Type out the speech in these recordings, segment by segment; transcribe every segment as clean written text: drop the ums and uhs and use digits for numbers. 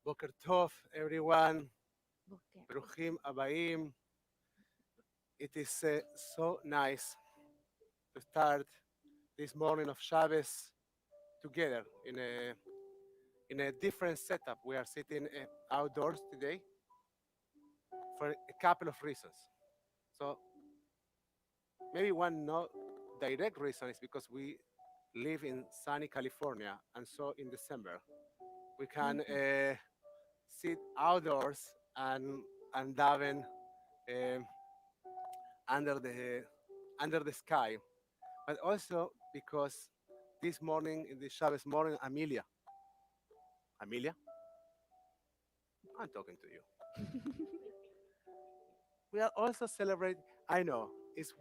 Boker Tov, everyone. Bruchim Abayim. It is so nice to start this morning of Shabbos together in a different setup. We are sitting outdoors today for a couple of reasons. So maybe one not direct reason is because we live in sunny California, and so in December we can sit outdoors and daven um under the sky, but also because this morning in the Shabbos morning, Amelia, I'm talking to you. We are also celebrate. I know it's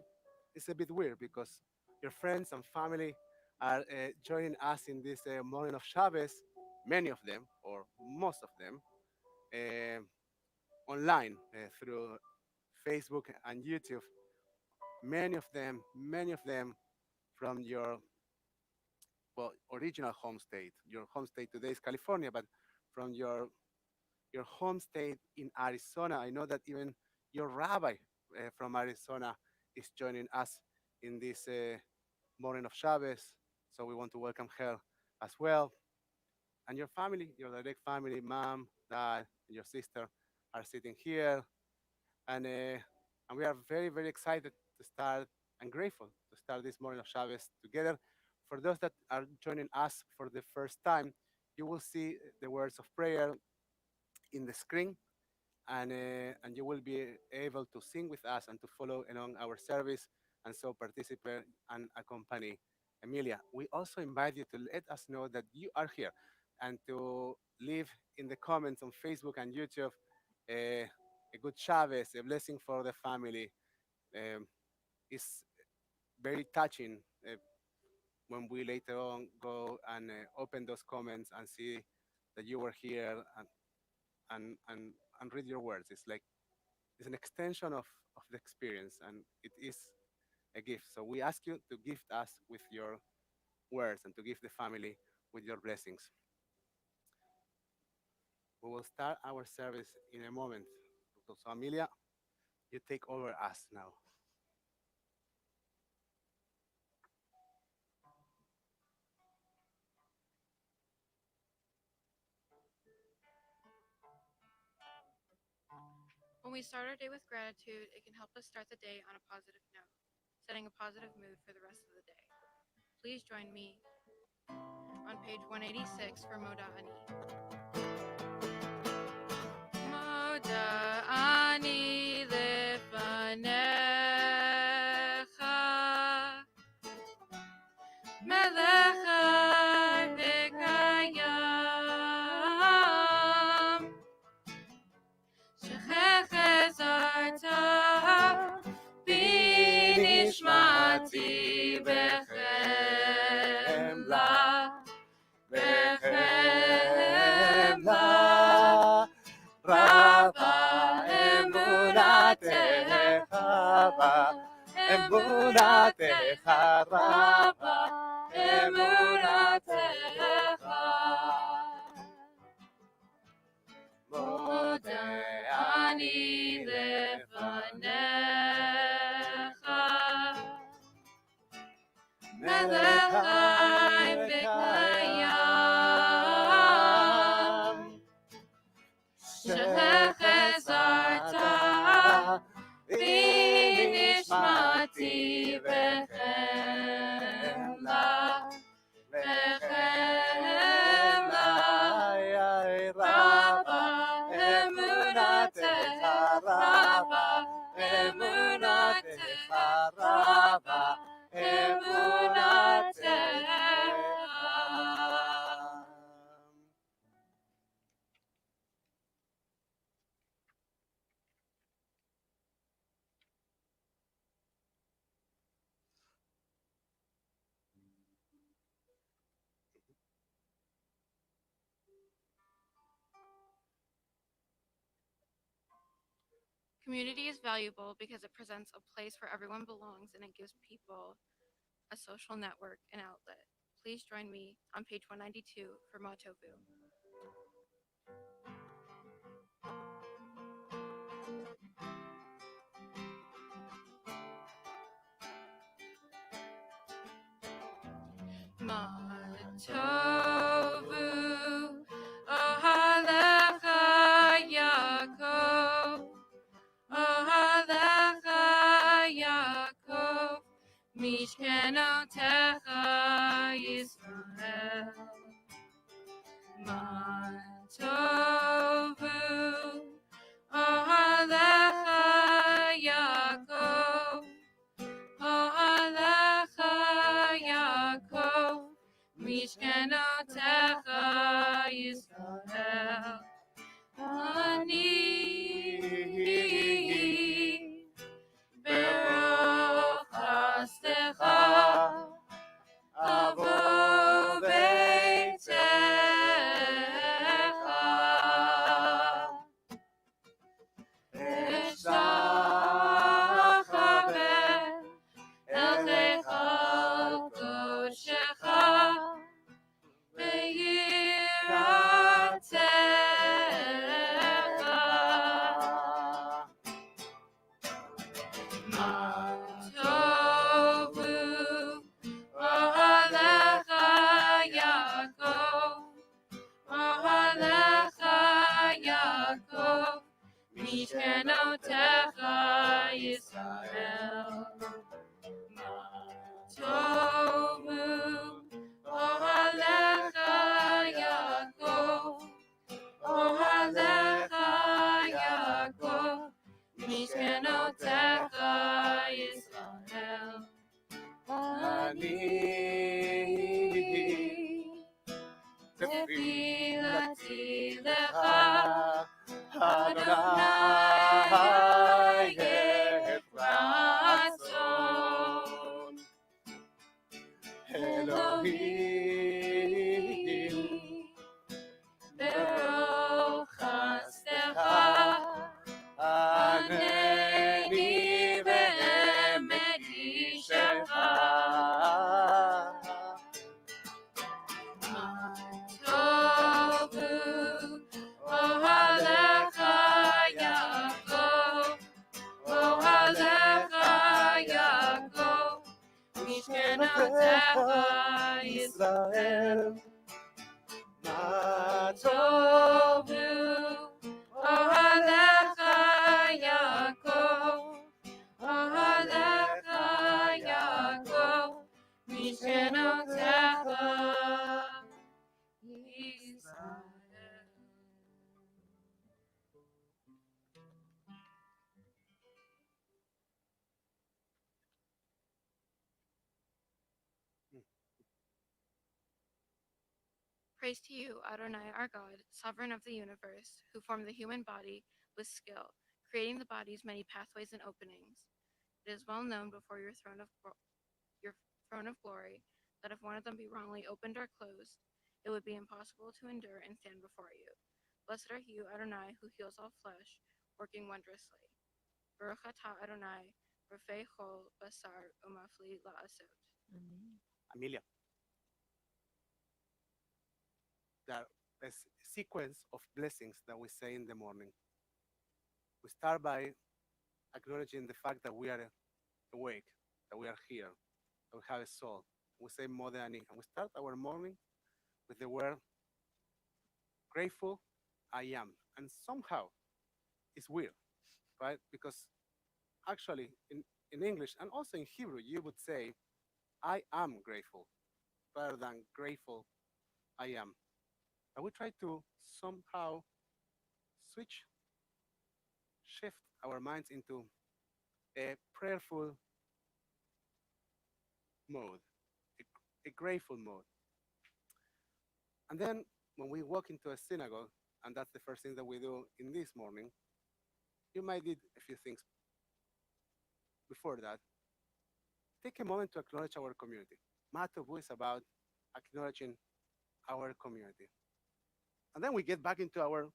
a bit weird because your friends and family are joining us in this morning of Shabbos. Many of them, or most of them, online through Facebook and YouTube. Many of them from your original home state. Your home state today is California, but from your home state in Arizona. I know that even your rabbi from Arizona is joining us in this morning of Shabbos. So we want to welcome her as well. And your family, your direct family, mom, dad, and your sister are sitting here. And we are very, very excited to start and grateful to start this morning of Shabbos together. For those that are joining us for the first time, you will see the words of prayer in the screen, and you will be able to sing with us and to follow along our service and so participate and accompany Amelia. We also invite you to let us know that you are here and to leave in the comments on Facebook and YouTube a good Shabbos, a blessing for the family. Um, it's very touching when we later on go and open those comments and see that you were here and, and, and read your words. It's like it's an extension of the experience, and it is a gift. So we ask you to gift us with your words and to give the family with your blessings. We will start our service in a moment. So Amelia, you take over us now. When we start our day with gratitude, it can help us start the day on a positive note, setting a positive mood for the rest of the day. Please join me on page 186 for Moda Ani. Moda Ani lefanecha melech v'kayam shechechezarta binishmati bechemla bechemla Rabba emunatecha emunatecha Rabba emunatecha Mode ani lefanecha melech chai v'kayam shechezarta binishmati bechemla bechemla Rabba emunatecha Rabba emunatecha Rabba emunatecha. Community is valuable because it presents a place where everyone belongs and it gives people a social network and outlet. Please join me on page 192 for Matovu. Matovu, Ohalecha Yaakov, Ohalecha Yaakov, Mishkenotecha Yisrael. Ma tovu ohalecha Yaakov. Ohalecha Yaakov. Mishkenotecha Yisrael. Ani Baruch Chastecha Avo Beitecha Eshtachavet El Heichal Koshecha Beiratecha Ma tovu ohalecha Yaakov. Ohalecha Yaakov. Mishkenotecha Yisrael. Ma tovu ohalecha Yaakov. Ohalecha Yaakov. Mishkenotecha Yisrael. Ani Tefilati lecha Adonai et ratzon Elohim Baruch Chastecha Aneni be'emet yishecha Ma tovu ohalecha Yaakov. Ohalecha Yaakov. Mishkenotecha Yisrael. Ma tovu ohalecha Yaakov. Ohalecha Yaakov. Mishkenotecha Yisrael. Praise to you, Adonai, our God, sovereign of the universe, who formed the human body with skill, creating the body's many pathways and openings. It is well known before your throne of glory that if one of them be wrongly opened or closed, it would be impossible to endure and stand before you. Blessed are you, Adonai, who heals all flesh, working wondrously. Baruch atah Adonai, Rofei chol basar umafli la'asot. Amelia, there is a sequence of blessings that we say in the morning. We start by acknowledging the fact that we are awake, that we are here, that we have a soul. We say Modeh Ani, and we start our morning with the word grateful I am. And somehow it's weird, right? Because actually in English and also in Hebrew, you would say, I am grateful, rather than grateful I am. But we try to somehow switch, shift our minds into a prayerful mode, a grateful mode. And then when we walk into a synagogue, and that's the first thing that we do in this morning, you might did a few things before that. Take a moment to acknowledge our community. Matovu is about acknowledging our community. And then we get back into our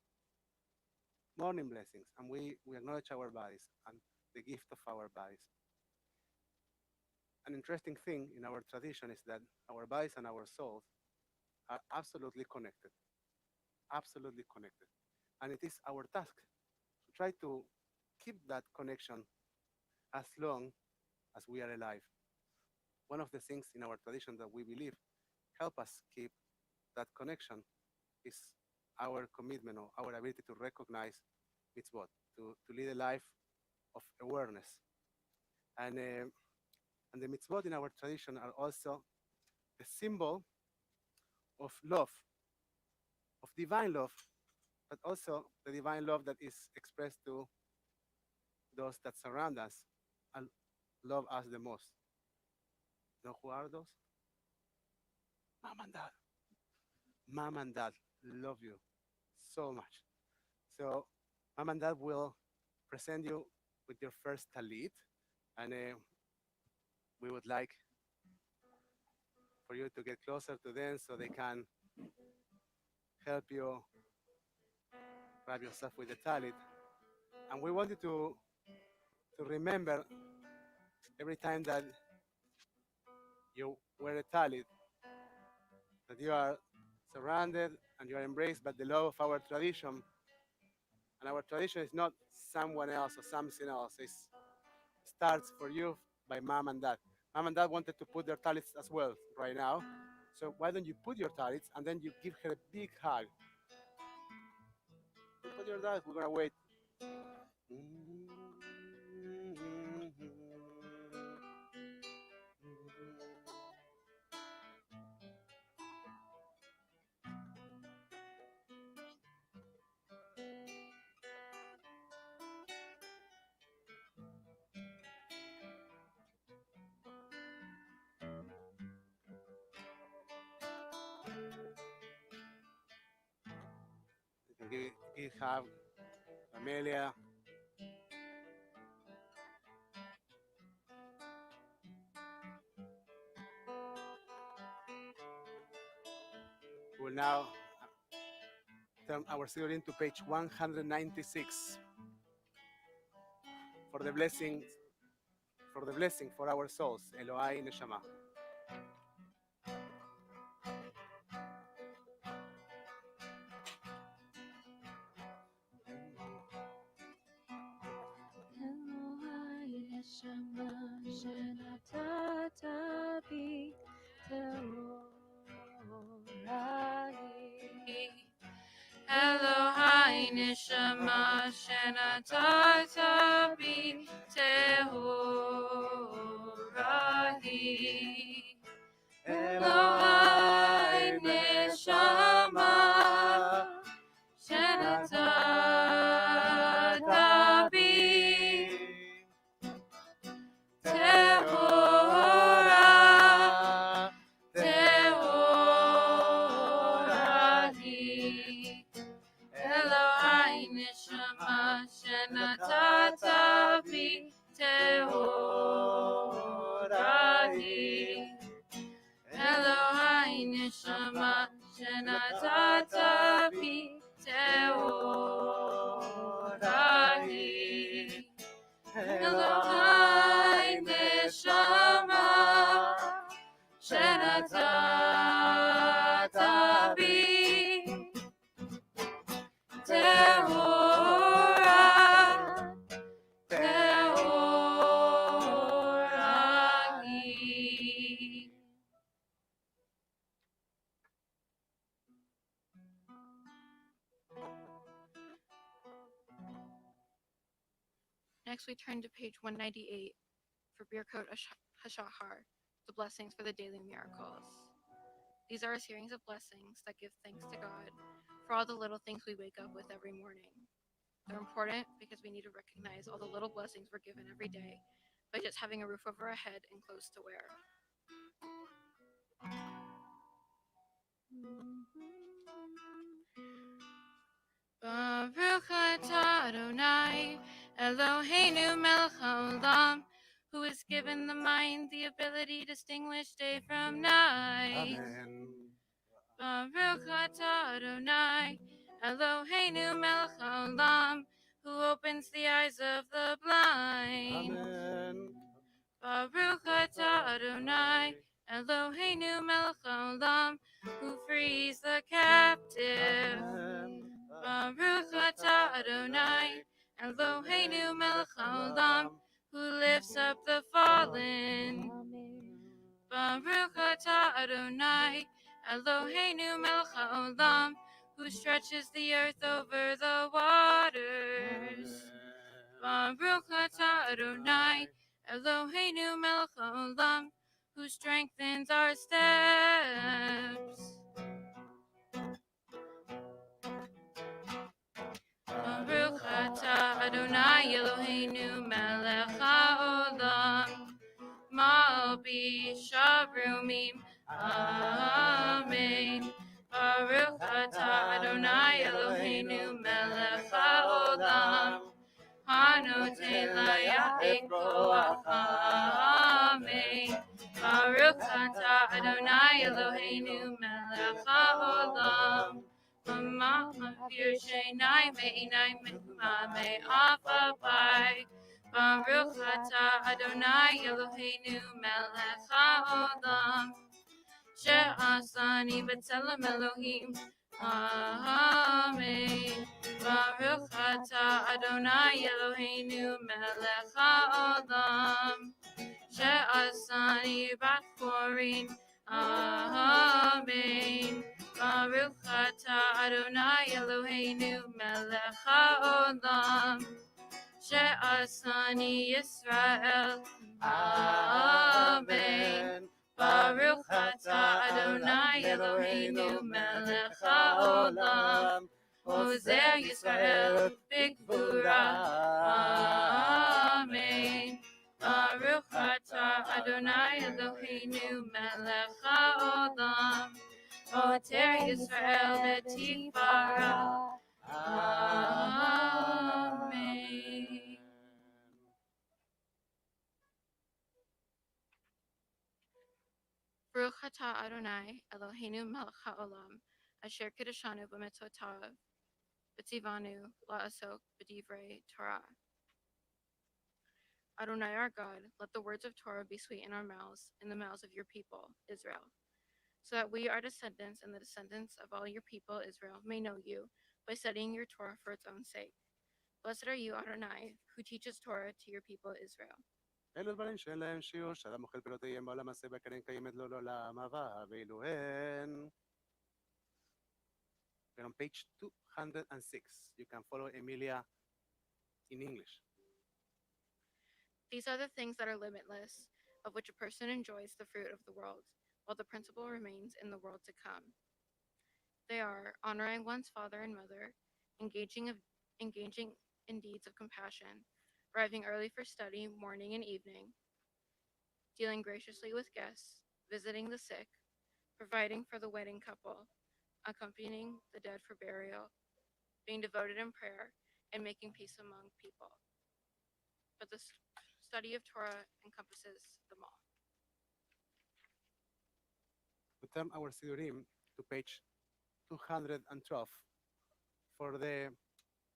morning blessings and we acknowledge our bodies and the gift of our bodies. An interesting thing in our tradition is that our bodies and our souls are absolutely connected, absolutely connected. And it is our task to try to keep that connection as long as we are alive. One of the things in our tradition that we believe help us keep that connection is our commitment or our ability to recognize mitzvot, to lead a life of awareness. And And the mitzvot in our tradition are also the symbol of love, of divine love, but also the divine love that is expressed to those that surround us and love us the most. You know who are those? Mom and dad. Mom and dad love you so much. So, mom and dad will present you with your first talit, and we would like for you to get closer to them so they can help you wrap yourself with the talit. And we want you to remember every time that you wear a talit that you are surrounded and you are embraced by the love of our tradition. And our tradition is not someone else or something else. It starts for you by mom and dad. Mom and dad wanted to put their talits as well right now. So why don't you put your talits and then you give her a big hug? You put your dad. We're gonna wait. You can give a big hug, Amelia. We will now turn our series to page 196 for the blessings, for the blessing for our souls, Elohai Neshama. Elohai neshama shenatata bi teorai. Elohai neshama shenatata bi tehorahi. Elohai neshama shenatata bi tehora tehorahi. Elohai neshama shenatata bi tehorahi. Elohai neshama shenatata bi tehorahi. Elohai neshama shenatata bi tehora tehorahi. Next, we turn to page 198 for Birkot Hashahar, the blessings for the daily miracles. These are a series of blessings that give thanks to God for all the little things we wake up with every morning. They're important because we need to recognize all the little blessings we're given every day by just having a roof over our head and clothes to wear. Baruch atah Adonai, Eloheinu melech haolam, who has given the mind the ability to distinguish day from night. Amen. Baruch atah Adonai, Eloheinu melech haolam, who opens the eyes of the blind. Amen. Baruch atah Adonai, Eloheinu melech haolam, who frees the captive. Amen. Baruch atah Adonai, Eloheinu melech haolam, who lifts up the fallen. Baruch atah Adonai, Eloheinu melech haolam, who stretches the earth over the waters. Baruch atah Adonai, Eloheinu melech haolam, who strengthens our steps. Baruch atah Adonai Eloheinu melech haolam, Malbi Sharumim, Amen. Baruch atah Adonai Eloheinu melech haolam, Hanoten laya'et koach, Amen. Baruch atah Adonai Eloheinu melech haolam, Ma'avir sheinai me'inai me'afapai. Baruch atah Adonai Eloheinu melech haolam, she'asani b'tzelem Elohim, Amen. Baruch atah Adonai Eloheinu melech haolam, she'asani b'chorin, Amen. Baruch atah Adonai Eloheinu melech haolam, she'asani Yisrael, Amen. Baruch atah Adonai Eloheinu melech haolam, Ozer Yisrael b'gvura, Amen. Baruch atah Adonai Eloheinu melech haolam, Ozer Yisrael b'tikvah, Amen. Baruch atah Adonai Eloheinu melech haolam, asher kiddushanu b'mitzvotav, v'tzivanu la'asok b'divrei Torah. Adonai our God, let the words of Torah be sweet in our mouths, in the mouths of your people, Israel, so that we, our descendants, and the descendants of all your people, Israel, may know you by studying your Torah for its own sake. Blessed are you, Adonai, who teaches Torah to your people, Israel. אלו דברים שאין להם שיעור, שאדם אוכל פירותיהם בעולם הזה בקרן קיימת לו לעולם הבא, ואלו הן. We're on page 206. You can follow Amelia in English. These are the things that are limitless, of which a person enjoys the fruit of the world, while the principle remains in the world to come. They are honoring one's father and mother, engaging in deeds of compassion, arriving early for study morning and evening, dealing graciously with guests, visiting the sick, providing for the wedding couple, accompanying the dead for burial, being devoted in prayer, and making peace among people. But the study of Torah encompasses them all. We turn our Sidurim to page 212 for the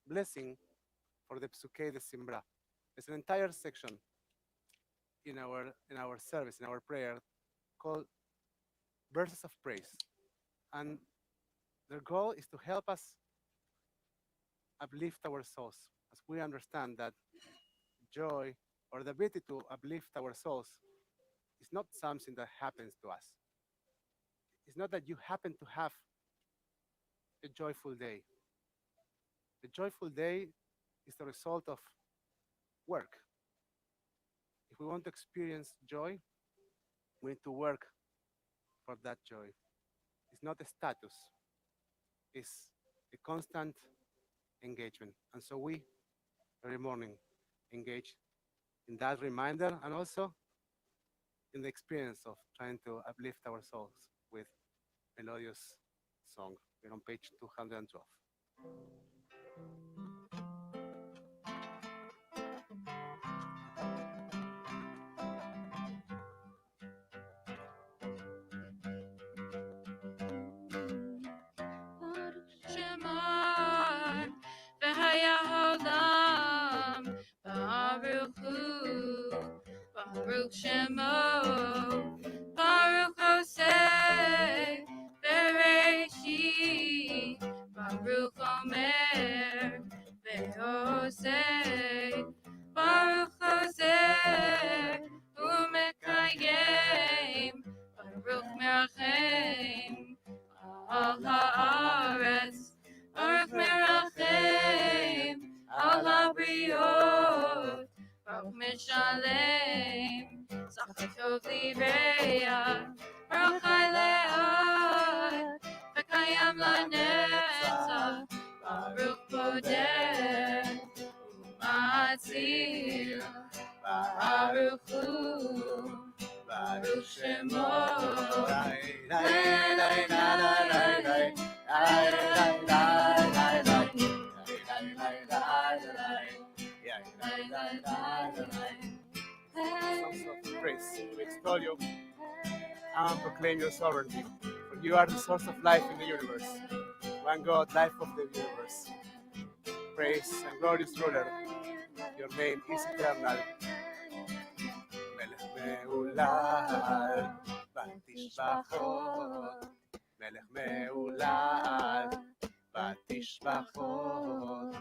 blessing for the Psukei de Simbra. It's an entire section in our service, in our prayer, called Verses of Praise. And their goal is to help us uplift our souls as we understand that joy or the ability to uplift our souls is not something that happens to us. It's not that you happen to have a joyful day. The joyful day is the result of work. If we want to experience joy, we need to work for that joy. It's not a status, it's a constant engagement. And so we, every morning, engage in that reminder and also in the experience of trying to uplift our souls with melodious song. We're on page 212. Shemar v'haya haolam Baruch Hu, Baruch Shemo, Baruch Hoseh Bereshit, Baruch Omer ve'oseh, Baruch Hoseh u'mekayem, Baruch merachem al haaretz, Baruch merachem al habriot, Baruch Mishalem, Zachakov Livreya, Baruch Leod, Vekayam Lanetzach, Baruch Bodeh, Umatzil, Baruch Hu, Baruch Shemo. Songs of praise. We extol you and proclaim your sovereignty. For you are the source of life in the universe. One God, life of the universe. Praise and glorious ruler. Your name is eternal. Melech me'ulal, ותשבחות. מלך מעולל, ותשבחות.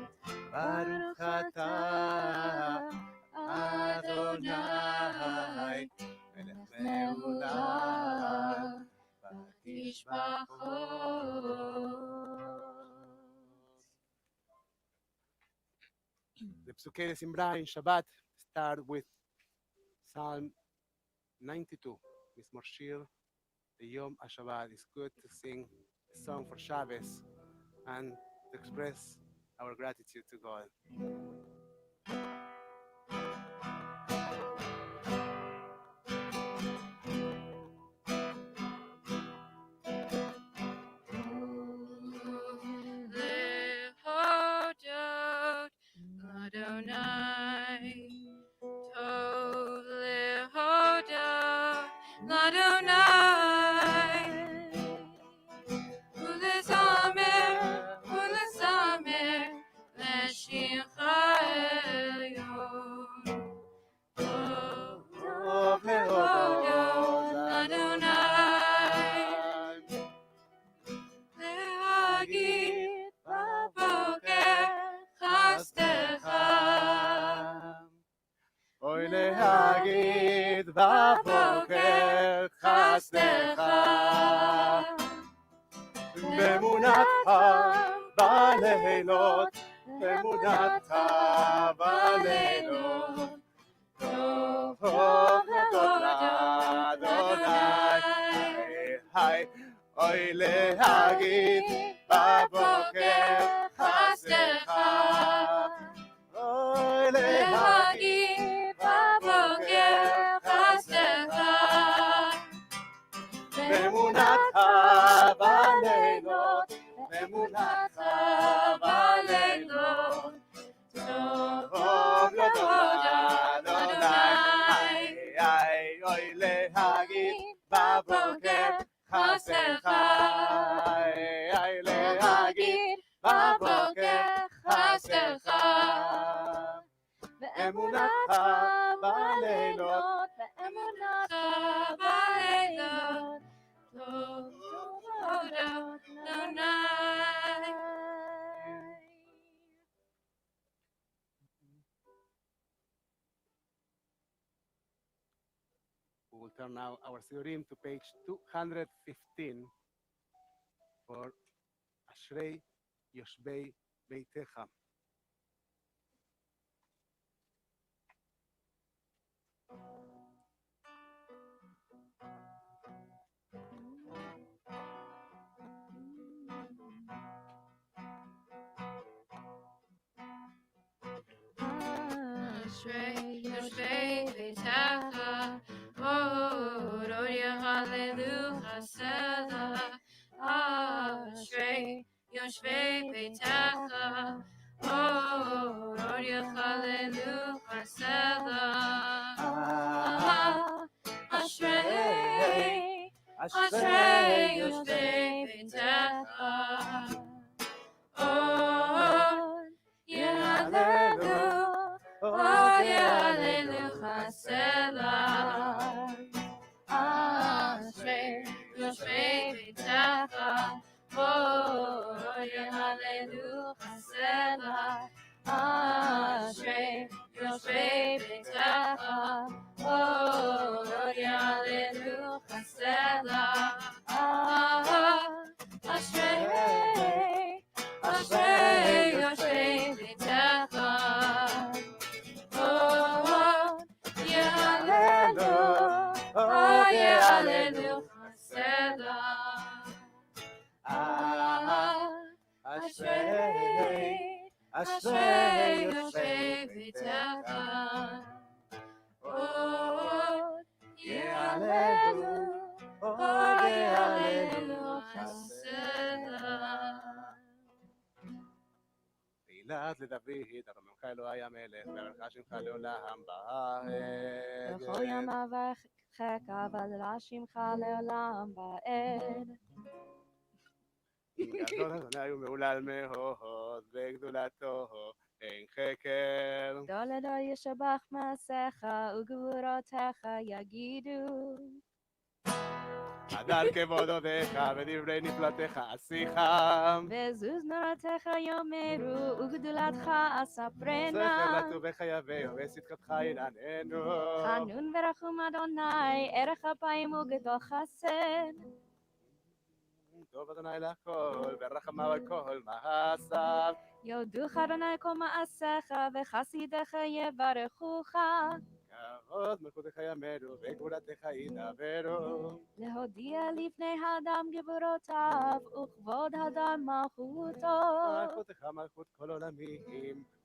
ברוך אתה, אדוני, מלך מעולל, The Psuke de Simbra in Shabbat start with Psalm 92. Mizmor Shir, the Yom HaShabbat. It's good to sing a song for Shabbos and to express our gratitude to God. Lehodot Ladonai, Tov lehodot Ladonai, ulezamer leshimcha elyon. Tov lehodot Ladonai, להגיד בבוקר חסדך. אוי להגיד בבוקר חסדך, באמונתך בלילות, באמונתך בלילות, טוב להודות לאדוני. היי, אוי להגיד בבוקר חסדך, אוי להגיד בבוקר חסדך, באמונתך בלילות, באמונתך בלילות, טוב להודות לאדוני. אוי להגיד בבוקר חסדך, להגיד בבוקר חסדך, באמונתך בלילות, באמונתך בלילות, טוב להודות לאדוני. We will turn now our Sidurim to page 215 for Ashrei Yoshbei Beitecha. אשרי יושבי ביתך, הודיה הללויה סלע. אשרי יושבי ביתך, הודיה הללויה סלע. אשרי, אשרי יושבי ביתך, יהללו, יהללוך סלע. אשרי יושבי ביתך, יהללוך סלע. אשרי יושבי ביתך, יהללוך סלע. אשרי, אשרי יושבי ביתך, אשרי יושבי ביתך. עוד יהללו, עוד יהללו חסדה. תהילת לדוד, ארוממך אלוהי המלך, וערכך שמך לעולם בארץ. בכל ימיו וחכה בדלה שמך לעולם ועד. גדול אדוני ומהולל מאוד, וגדולתו אין חקר. גדול אדוני ישבח מעשיך וגבורותיך יגידו. הדר כבוד אוהביך ודברי נפלאותיך אשיך. וזוז נורתך יאמרו וגדולתך אספרנה. זכר לטובך יביאו וצדקתך ינעננו. חנון ורחום אדוני ערך אפיים וגדול חסד. טוב אדוני לכל ורחמיו על כל מעשיו. יודוך אדוני כל מעשיך וחסידיך יברכוך. כבוד מלכותך יאמרו וגבורתך ידברו. להודיע לפני האדם גבורותיו וכבוד האדם מלכותו. מלכותך מלכות כל עולמים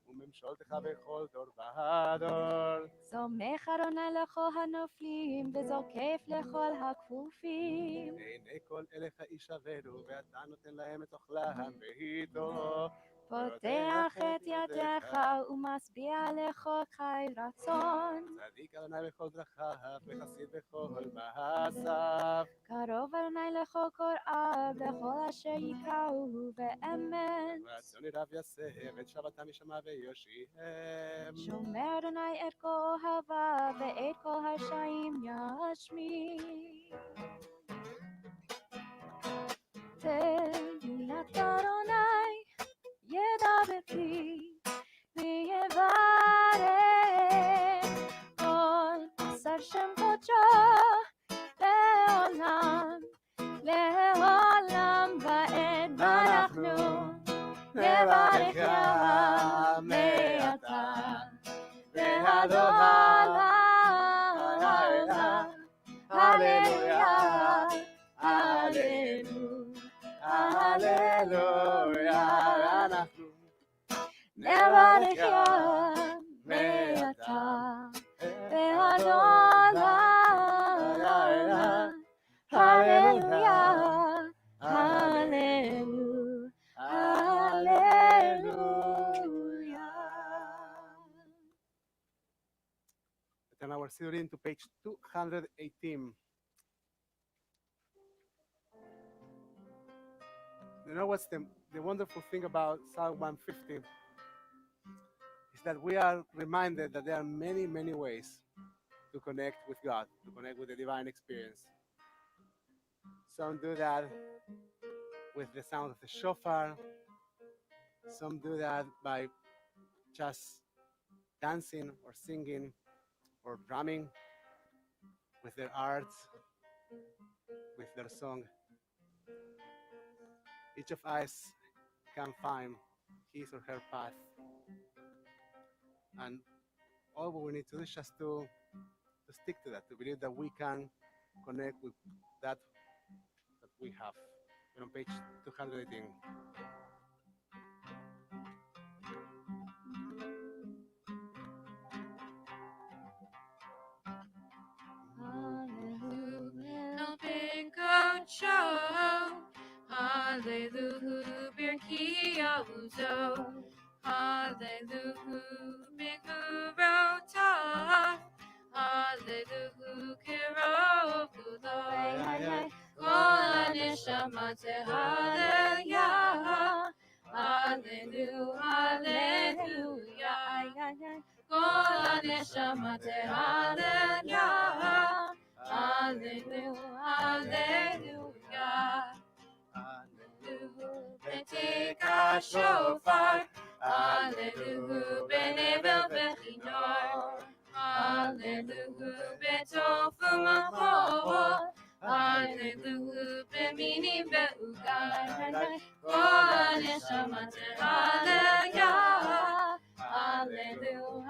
וממשלתך בכל דור ודור. סומך אדוני לכל הנופלים וזוקף לכל הכפופים. עיני כל אליך יישברו ואתה נותן להם את אוכלם ואיתו. פותח את ידיך ומשביע לכל חי רצון. צדיק אדוני בכל דרכיו וחסיד בכל מעשיו. קרוב אדוני לכל קוראיו לכל אשר יקראוהו באמת. רצוני רב יעשה ואת שבתם ישמע ויושיעם. שומר אדוני את כל אוהביו ואת כל הרשעים ישמיע. תהילת אדוני ידבר פי ויברך כל עשר שם קודשו לעולם לעולם ועד. ואנחנו נברך ימה מעתה ועד עולם. הללויה הללויה הללויה. אנחנו נברך ימה מעתה ועד עולם. הללויה הללויה הללויה. turn our Siddurim to page 218. You know what's the wonderful thing about Psalm 150 is that we are reminded that there are many, many ways to connect with God, to connect with the divine experience. Some do that with the sound of the shofar. Some do that by just dancing or singing or drumming with their arts, with their song. Each of us can find his or her path. And all we need to do is just to stick to that, to believe that we can connect with that we have. We're on page 218. Hallelujah, Birkia Uzo. Hallelujah, Bigurota. Hallelujah, Kirokudo. Kol Neshamate, Hallelujah. Hallelujah, Hallelujah. Kol Neshamate, Hallelujah. Hallelujah, Hallelujah. Betika shofar, Hallelujah, benevel bechinor, Hallelujah, betofu mahor, Hallelujah, bemini beugai, Kol neshamat Hallelujah, Hallelujah,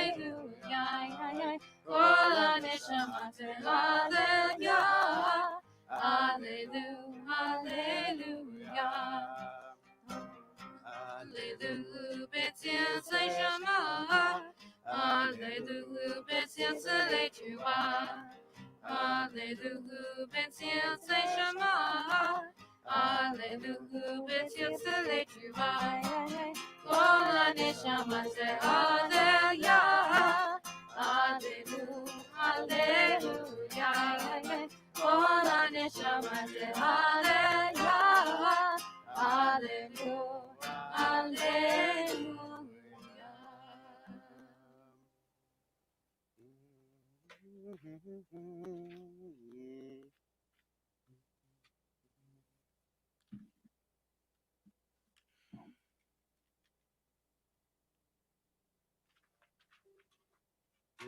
Hallelujah, Kol neshamat Hallelujah. Hallelujah, hallelujah. Hallelujah, Say Shema. Hallelujah, B'Tzion Tzalei Tshuva. Hallelujah, B'Tzion Say Shema. Hallelujah, B'Tzion Tzalei Tshuva. Kol HaNeshama say Hallelujah. Hallelujah, Hallelujah. Kol HaNeshama say Hallelujah. Hallelujah, Hallelujah.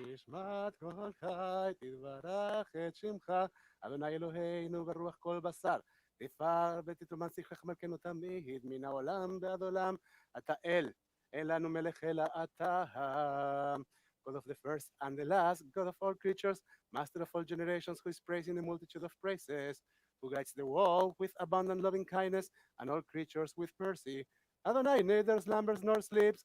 נשמת כל חי תברך את שמך, אדוני אלוהינו ברוח כל בשר. תפאר ותתרומן שיחך מלכנו תמיד, מן העולם ועד עולם. אתה אל, אין לנו מלך אלא אתה. God of the first and the last, God of all creatures, Master of all generations, who is praised in the multitude of praises, who guides the world with abundant loving kindness, and all creatures with mercy. Adonai neither slumbers nor sleeps.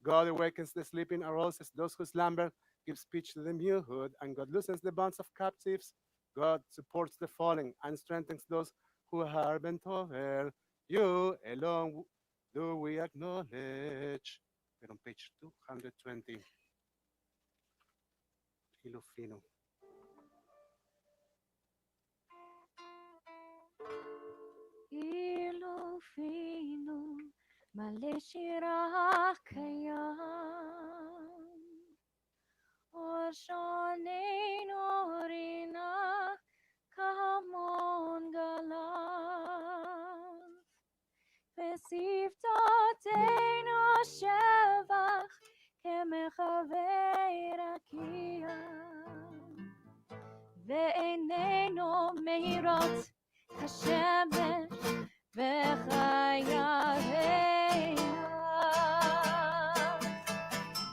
God awakens the sleeping, arouses those who slumber, gives speech to the mute, and God loosens the bonds of captives. God supports the falling and strengthens those who are bent over. You alone do we acknowledge. We're on page 220. Ilufino. אלופינו, מלא שירה קיים, אור שוננו רינה כהמון גליו, ושפתותינו שבח כמחווה רקיע, ועינינו מאירות השמש וחייביה,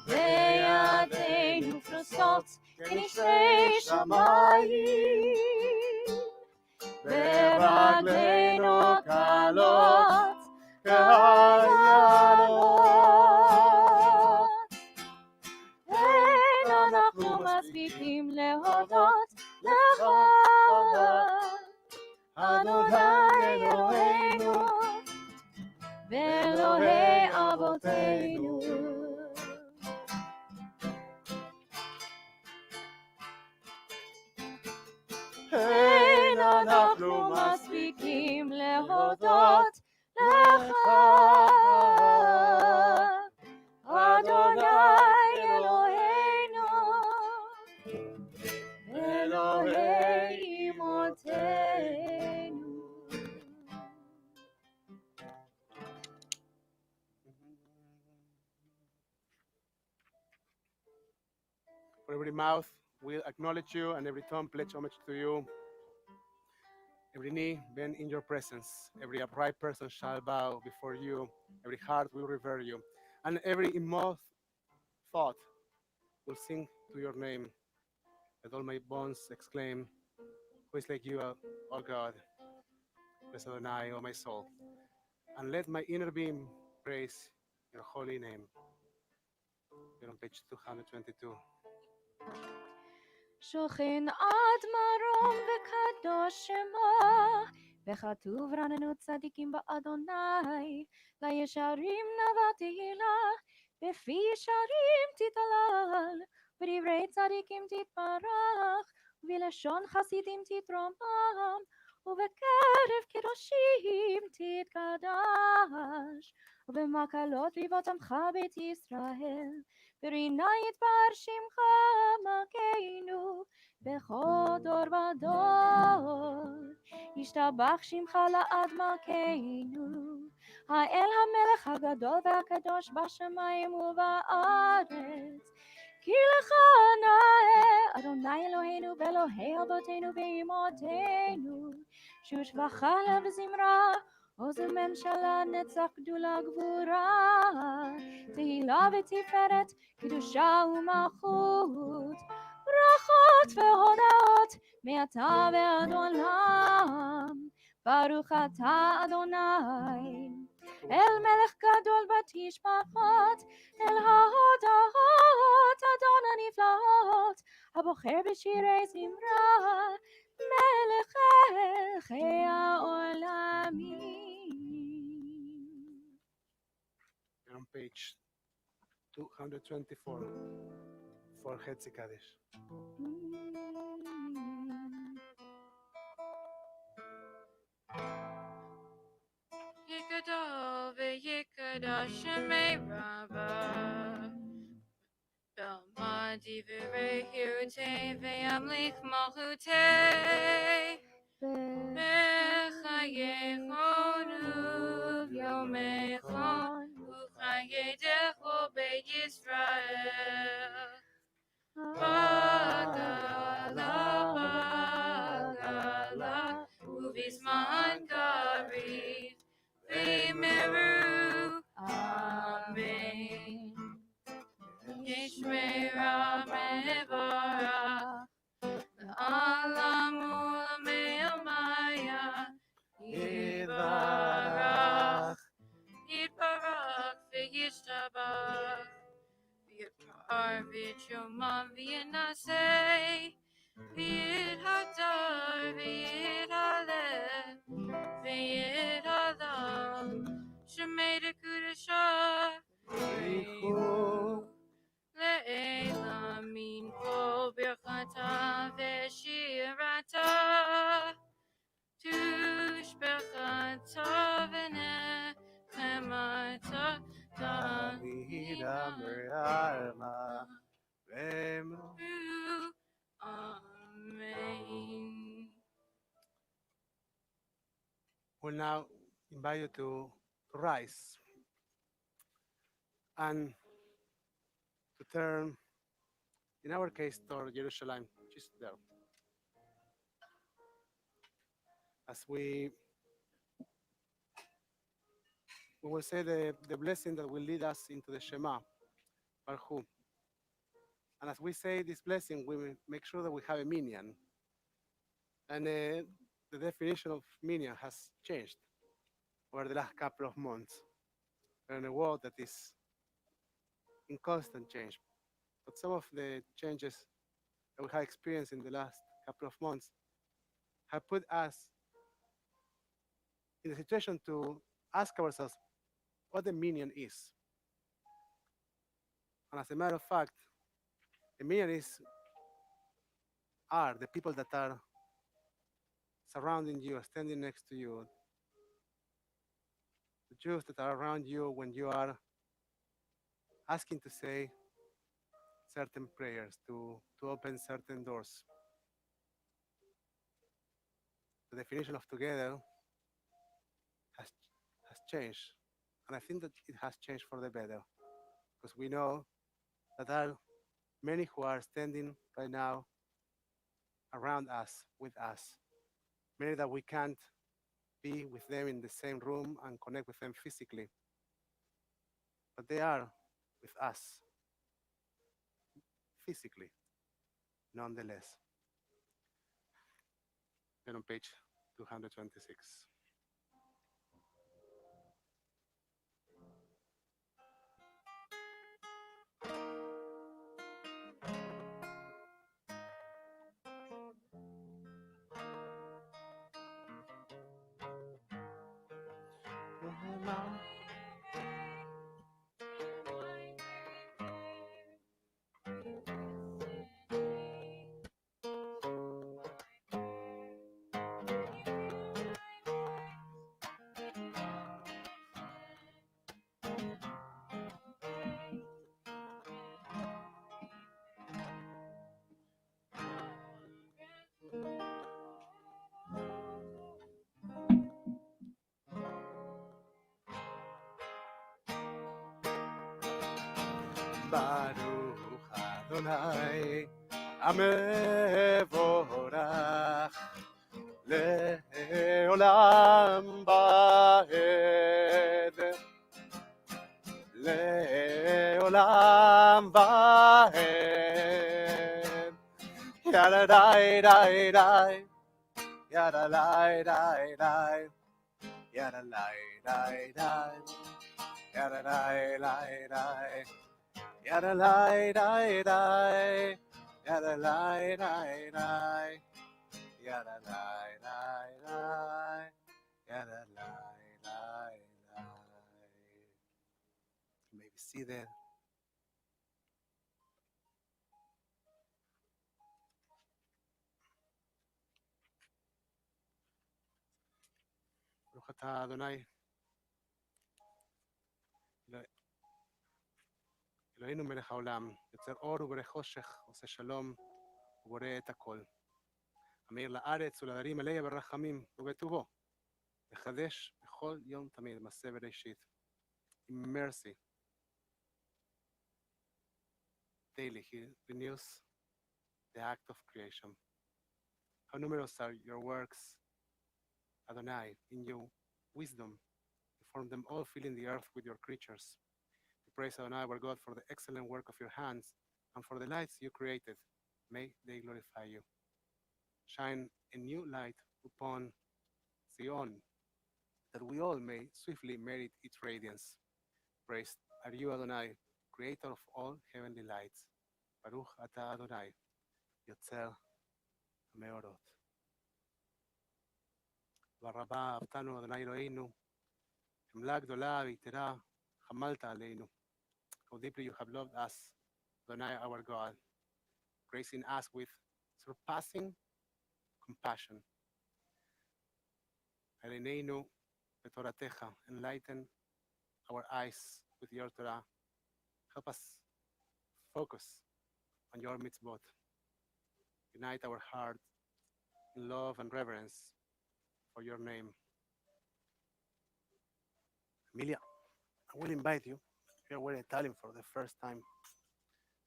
וידינו פרוסות כנשרי שמיים, ורגלינו קלות כאיילות. אין אנחנו מספיקים להודות לך, אדוני אלוהינו ואלוהי אבותינו. אין אנחנו מספיקים להודות לך, אדוני אלוהינו ואלוהי אמותינו. For every mouth will acknowledge you, and every tongue pledge homage to you. Every knee bend in your presence. Every upright person shall bow before you. Every heart will revere you. And every inmost thought will sing to your name. Let all my bones exclaim, who is like you, O God? Blessed Adonai, O my soul. And let my inner being praise your holy name. We're on page 222. שוכן עד מרום וקדוש שמו, וכתוב רננו צדיקים באדוני, לישרים נבע תהילה, בפי ישרים תתהלל, בדברי צדיקים תתברך, ובלשון חסידים תתרומם, ובקרב קדושים תתקדש, ובמקלות ריבות עמך בית ישראל, ברינה יתבר שמך מלכנו בכל דור ודור, ישתבח שמך לעד מלכנו, האל המלך הגדול והקדוש בשמיים ובארץ, כי לך נאה אדוני אלוהינו ואלוהי אבותינו ואמותינו, שהושבחה לה בזמרה, עוז וממשלה נצח גדולה גבורה, תהילה ותפארת קדושה ומלכות, ברכות והודאות מעתה ועד עולם, ברוך אתה אדוני. אל מלך גדול בתשבחות, אל ההודעות אדון הנפלאות, הבוחר בשירי זמרה, מלך חיי העולמים. On page 224 for Hetzi Kaddish. Yikadal v'yikadash shemei Rabbah Belmadi v'rehirutei v'yamlich malchutei B'chayechonu v'yomechon U'chayedecho be'Yisrael Bagala bagala U'vizman kariv V'meru Amen Yishmeira mevarach Alamu me'amaya Yitbarach Yitbarach v'yishtabach V'yipar v'yitshomam v'yinaseh V'yithadar v'yithaleh V'yithalam Shemei Dekudashah V'yichu Le'elam min kol birchata v'shirata Tushbechata v'nechemata Vida Meralma Vemo. Amen. We'll now invite you to rise and to turn, in our case, toward Jerusalem, just there. As we will say the blessing that will lead us into the Shema, Baruch. And as we say this blessing, we will make sure that we have a minyan. And the definition of minyan has changed over the last couple of months. We're in a world that is in constant change. But some of the changes that we have experienced in the last couple of months have put us in a situation to ask ourselves what the minyan is. And as a matter of fact, the minyan are the people that are surrounding you, standing next to you, the Jews that are around you when you are asking to say certain prayers, to open certain doors. The definition of together has changed. And I think that it has changed for the better, because we know that there are many who are standing right now around us, with us. Many that we can't be with them in the same room and connect with them physically. But they are with us physically, nonetheless. Then on page 226. Baruch Adonai, Amevorach, Leolam Vaed, Leolam Vaed, Yada dai dai dai, Yada dai dai dai, Yada lai lai lai. Yada lai lai lai. Yada lai lai lai. Yada lai lai lai. Yada lai lai lai. Yada lai lai lai. Maybe see that. ברוך אתה אדוני אלוהינו מלך העולם, יוצר אור ובורא חושך, עושה שלום ובורא את הכל. המאיר לארץ ולהרים עליה ברחמים ובטובו, מחדש בכל יום תמיד מעשה בראשית. In mercy, daily he renews the act of creation. How numerous are your works, Adonai, in your wisdom. You formed them all, filling the earth with your creatures. We praise Adonai, our God, for the excellent work of your hands and for the lights you created. May they glorify you. Shine a new light upon Zion, that we all may swiftly merit its radiance. Praised are you, Adonai, creator of all heavenly lights. Baruch ata Adonai, יוצר המאורות. ברבה אהבתנו, אדוני אלוהינו, חמלה גדולה ויתרה, חמלת עלינו. How deeply you have loved us, Adonai our God, gracing us with surpassing compassion. עינינו בתורתך, enlighten our eyes with your Torah. Help us focus on your mitzvot. Unite our heart in love and reverence for your name. Amelia, I will invite you. Here we're Italian for the first time.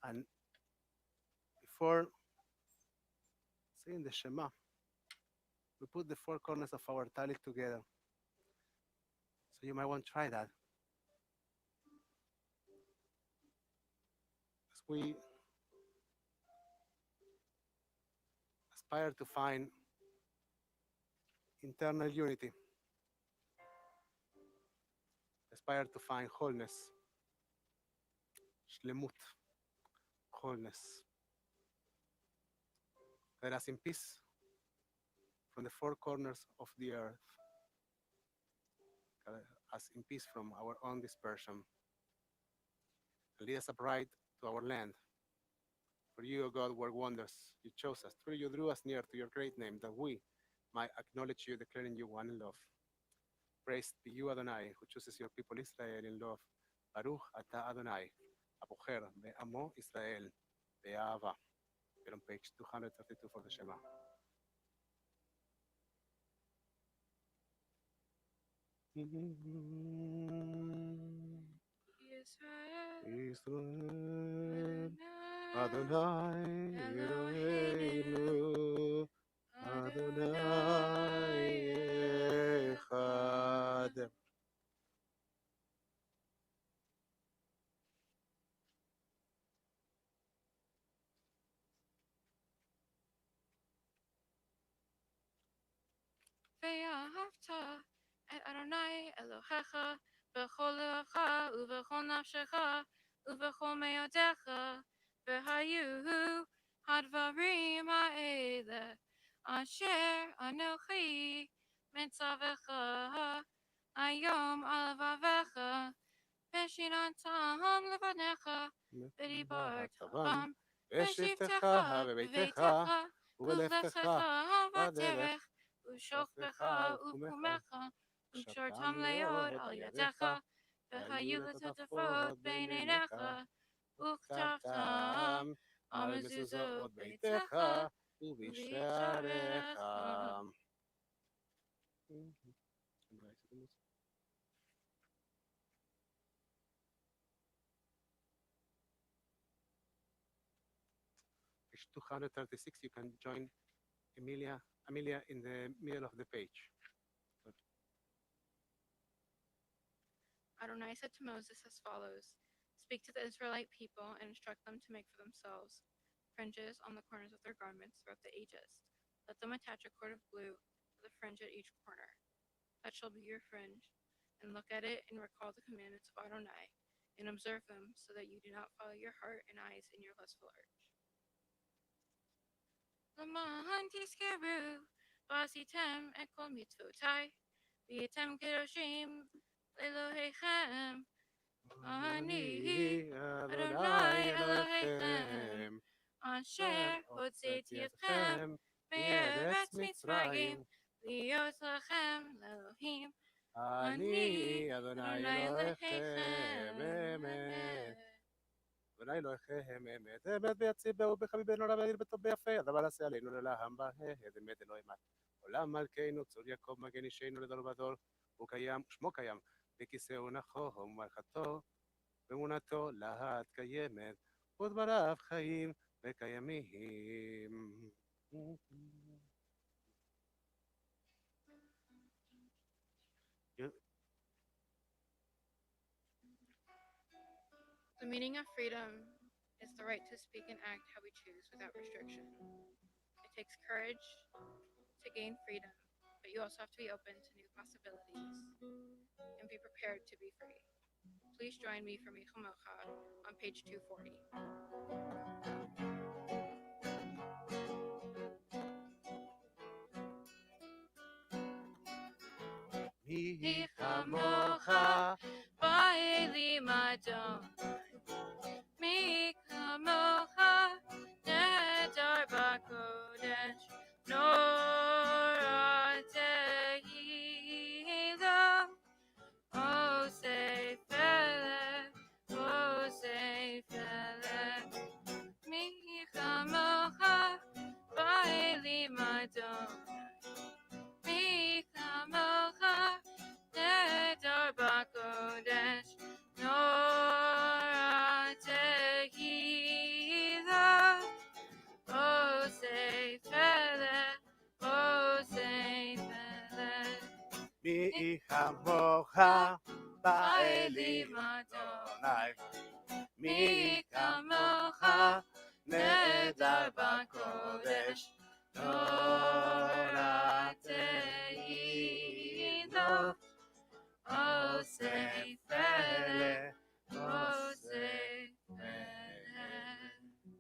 And before saying the Shema, we put the four corners of our talit together. So you might want to try that. As we aspire to find internal unity, aspire to find wholeness, shlemut, wholeness. Let us in peace from the four corners of the earth, us in peace from our own dispersion. And lead us upright to our land. For you, O God, work wonders. You chose us. Through you drew us near to your great name, that we might acknowledge you, declaring you one in love. Praised be you, Adonai, who chooses your people Israel in love. Baruch ata Adonai, הבוחר בעמו ישראל, באהבה. We're on page 232 for the Shema. Israel, Adonai, Eloheinu, Adonai Echad. ואהבת את אדוני אלוהיך בכל לבבך ובכל נפשך ובכל מאודך, והיו הדברים האלה אשר אנוכי מצווך היום על לבביך, ושיננתם לבניך ודיברת בם בשבתך בביתך ובלכתך בדרך ושוכבך וקומך, וקשרתם להיות על ידיך, והיו לטוטפות בין עיניך, וכתבתם על מזוזות ביתך ובשעריך. Page 236, you can join Amelia in the middle of the page. Adonai said to Moses as follows: Speak to the Israelite people and instruct them to make for themselves fringes on the corners of their garments throughout the ages. Let them attach a cord of blue to the fringe at each corner. That shall be your fringe. And look at it and recall the commandments of Adonai, and observe them, so that you do not follow your heart and eyes in your lustful urge. L'man tiskeru, v'asitem et kol mitzvotai, v'yitem kedoshim Elohechem, Ani Adonai Elohechem, Asher hotzeiti etchem me'eretz Mitzrayim, להיות לכם לאלוהים, אני אדוני Adonai אלוהיכם Elohechem, אמת. אדוני אלוהיכם אמת. אמת ויציב באור בחביב בן נורא ואדיר בטוב ויפה. הדבר עשה עלינו ללעם בהד אמת אלוהים עד. עולם מלכנו צור יעקב מגן אישנו לדור ודור. הוא קיים, שמו קיים, וכיסאו נחום ומלכתו, ואמונתו להט קיימת, ודבריו חיים וקיימים. The meaning of freedom is the right to speak and act how we choose without restriction. It takes courage to gain freedom, but you also have to be open to new possibilities and be prepared to be free. Please join me for Michal Mocha on page 240. מי כמוך Ba'elim Adonai, mi kamocha, nedar b'kodesh, nor tehila, osei felech, mi kamocha, ba'elim Adonai, mi kamocha, nedar b'kodesh, nor tehila, osei felech, מי כמוך באלים אדוני, מי כמוך נהדר בקודש, נורא תהילה, עושי פלא, עושי פלא.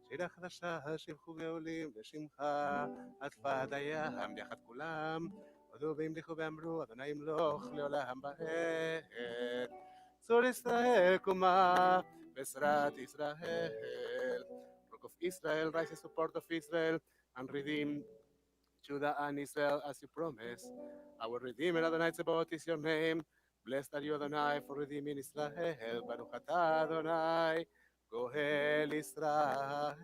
שירה חדשה, שבחו ועולים לשמחה, עטפת הים יחד כולם, הודו והמליכו ואמרו, אדוני ימלוך לעולם בעת. צור ישראל קומה, בשרת ישראל. Rock of Israel, rise in support of Israel, and redeem Judah and Israel as you promised. Our Redeemer, Adonai Tzebaoth is your name. Blessed are you, Adonai, for redeeming Israel. Baruch atah Adonai, Gohel Israel.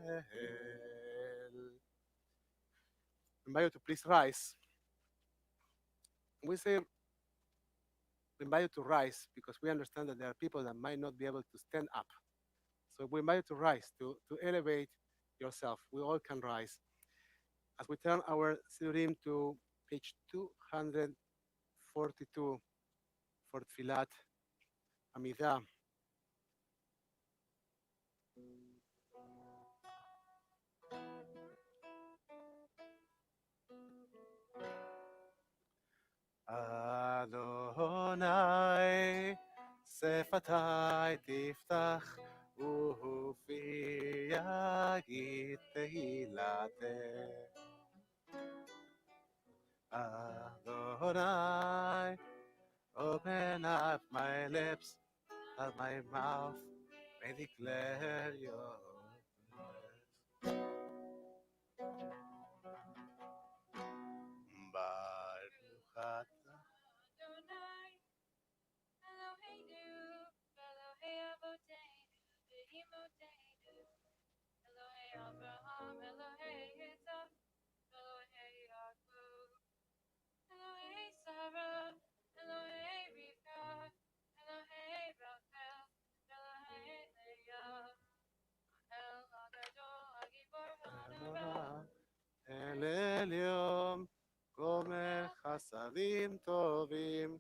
I invite you to please rise. We say, we invite you to rise because we understand that there are people that might not be able to stand up. So we invite you to rise, to elevate yourself. We all can rise. As we turn our Sidurim to page 242 for Tfilat Amidah. Adonai, שפתי תפתח, ופי יגיד תהילתך. Adonai, open up my lips, that my mouth may declare your praise. Baruch atah Adonai, Eloheinu, Elohei Avoteinu, Behimoteinu, Elohei Abraham, Elohei Yitzhak, Elohei Yaakov, Elohei Sarah, Elohei Rivka, Elohei Rachel, Elohei Leah, El Hagadol, Hagibor, Hanara, אל עליון, גומר חסדים טובים,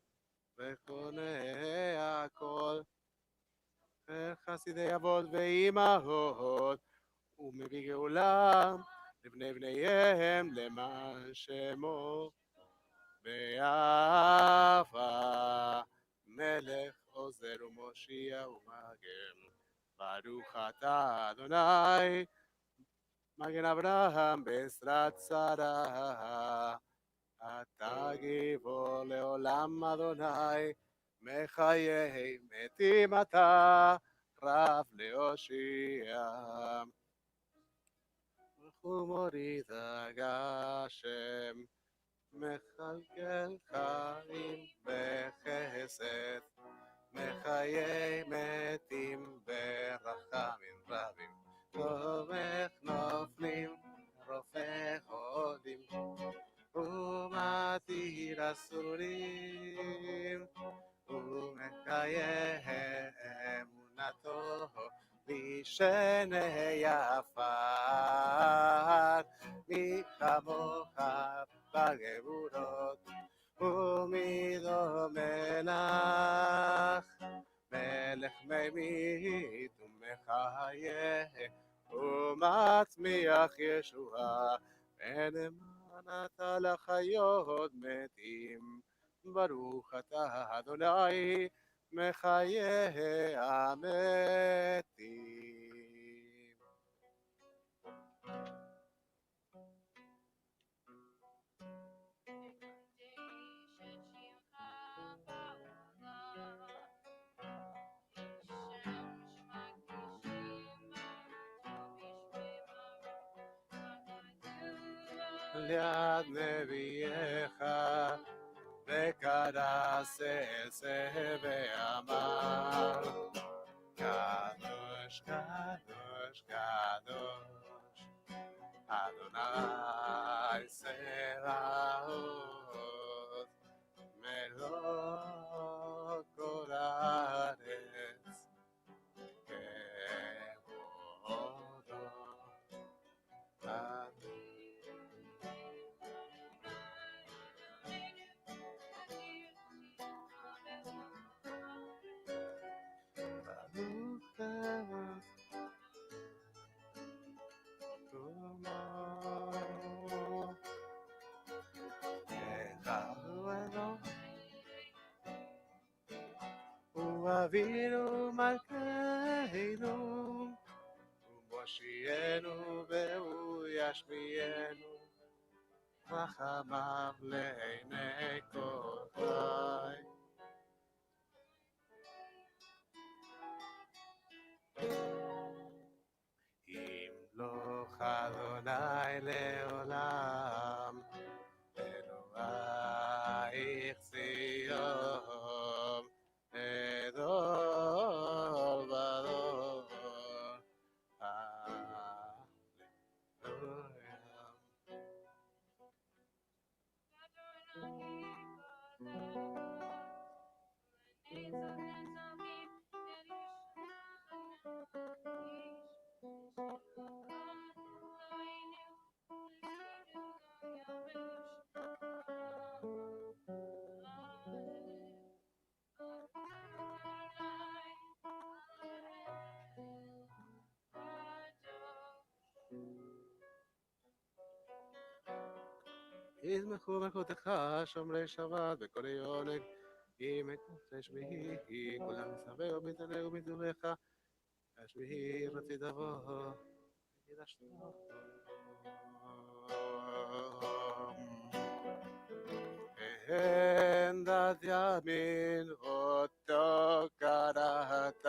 וקונה הכל. חסידי אבות ואימהות, ומביא גאולה לבני בניהם למען שמו, ואהבה, מלך עוזר ומושיע ומגן. ברוך אתה אדוני, מגן אברהם בעזרת שרה. אתה גיבור לעולם אדוני, מחיי מתים אתה, רב להושיע. ומוריד הגשם, מכלכל חיים בחסד, מחיי מתים ברחמים רבים, תומך נופלים, רופא חולים, ומתיר אסורים, ומקיים אמונתו משני עפר, מי כמוך בגבורות ומדומנך, מלך ממית ומחיה ומצמיח ישועה, ונאמן אתה לחיות מתים. ברוך אתה אדוני מחיי המתים. ליד נביאך וקרס אעשה ואמר, קדוש קדוש קדוש אדוני צבאות, מלוא כל הארץ כבודו. אבינו מלכנו ומושיענו והוא ישמיענו, רחמיו לעיני כל חי. ימלוך אדוני לעולם, אלוהיך ציון לדור ודור. יזמחו מלכותך שומרי שבת בכל עונג, אם אקדש ויהי כולם מסביב ומתעלה ומדורך, השביעי רצית תבוא קידשת. אין דת ימין אותו קראת,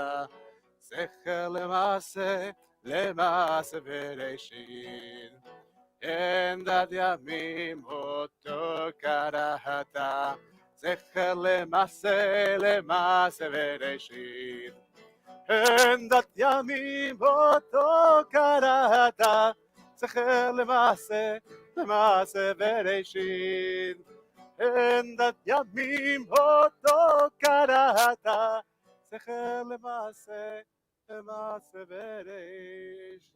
זכר למעשה למעשה בראשית. אין דת ימים אותו קראת, זכר למעשה למעשה בראשית. אין דת ימים אותו קראת, זכר למעשה למעשה בראשית. אין דת ימים אותו קראת, זכר למעשה למעשה בראשית.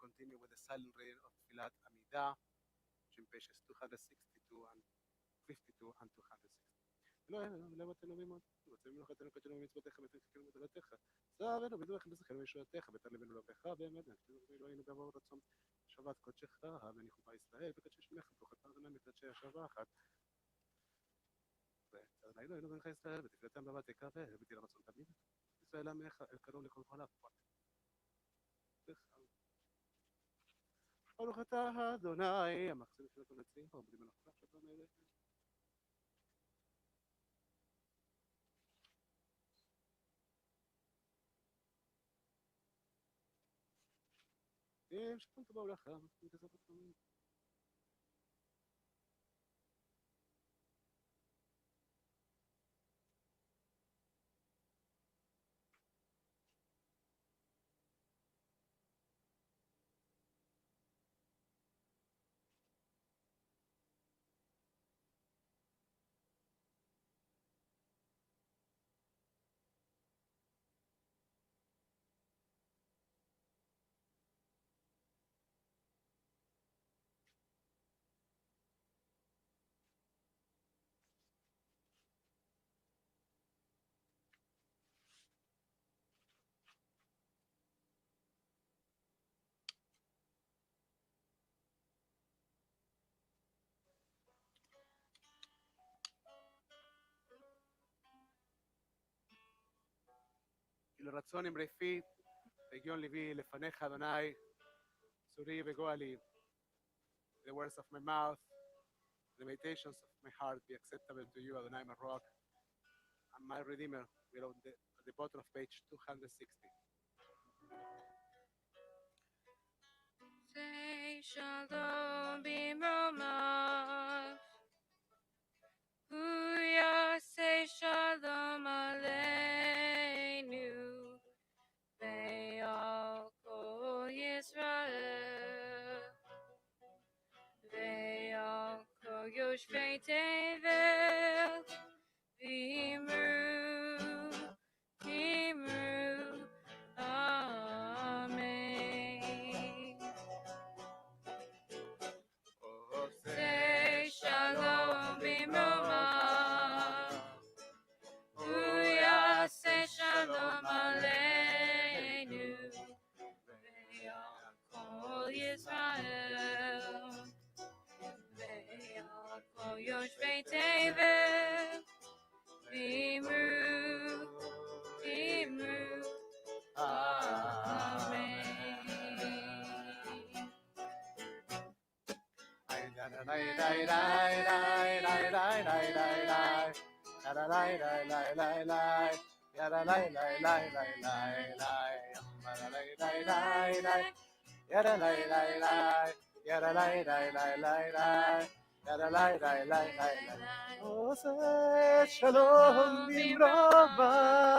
Continue with the silent reading of Tfilat Amidah, in pages 262 and 52 and 260. אלוהינו לבטנו ממות, ובצלנו מלאכתנו קדשנו במצוותיך ותזכרנו בתורתך. צערנו בדבריך בזכרנו בישועתך, ותן לבנו לבך באמת, אלוהינו בעבור רצון. שבת קודשך, והניחו בישראל, בקדשי שמך, ברוך אתה ה' מקדשי השבחת. ותרננו אלוהינו בנך ישראל, ותפילתם בבת תקווה, ותהי לרצון תמיד. ישראל עמך, אל קרוב לכל חלב. ברוך אתה ה' המחזיר את כל נצים, ועומדים מלאכותיו שבת אליך. שכן תבואו לכם, ותזכו תמיד. לרצון אמרי פי, והגיון ליבי לפניך, אדוני, צורי וגואלי. The words of my mouth, the meditations of my heart be acceptable to you, Adonai, my rock, and my redeemer. We're at the bottom of page 260. Say shalom b'mromav. Huya say shalom aleinu. Ve'al kol Yisrael. Ve'al kol yoshvei tevel. V'imru, v'imru, amen. Say shalom b'mromav. Huya say shalom aleinu. Ve'al kol Yisrael. Ve'al kol yoshvei tevel. V'imru, v'imru, amen. Shalom b'mromav.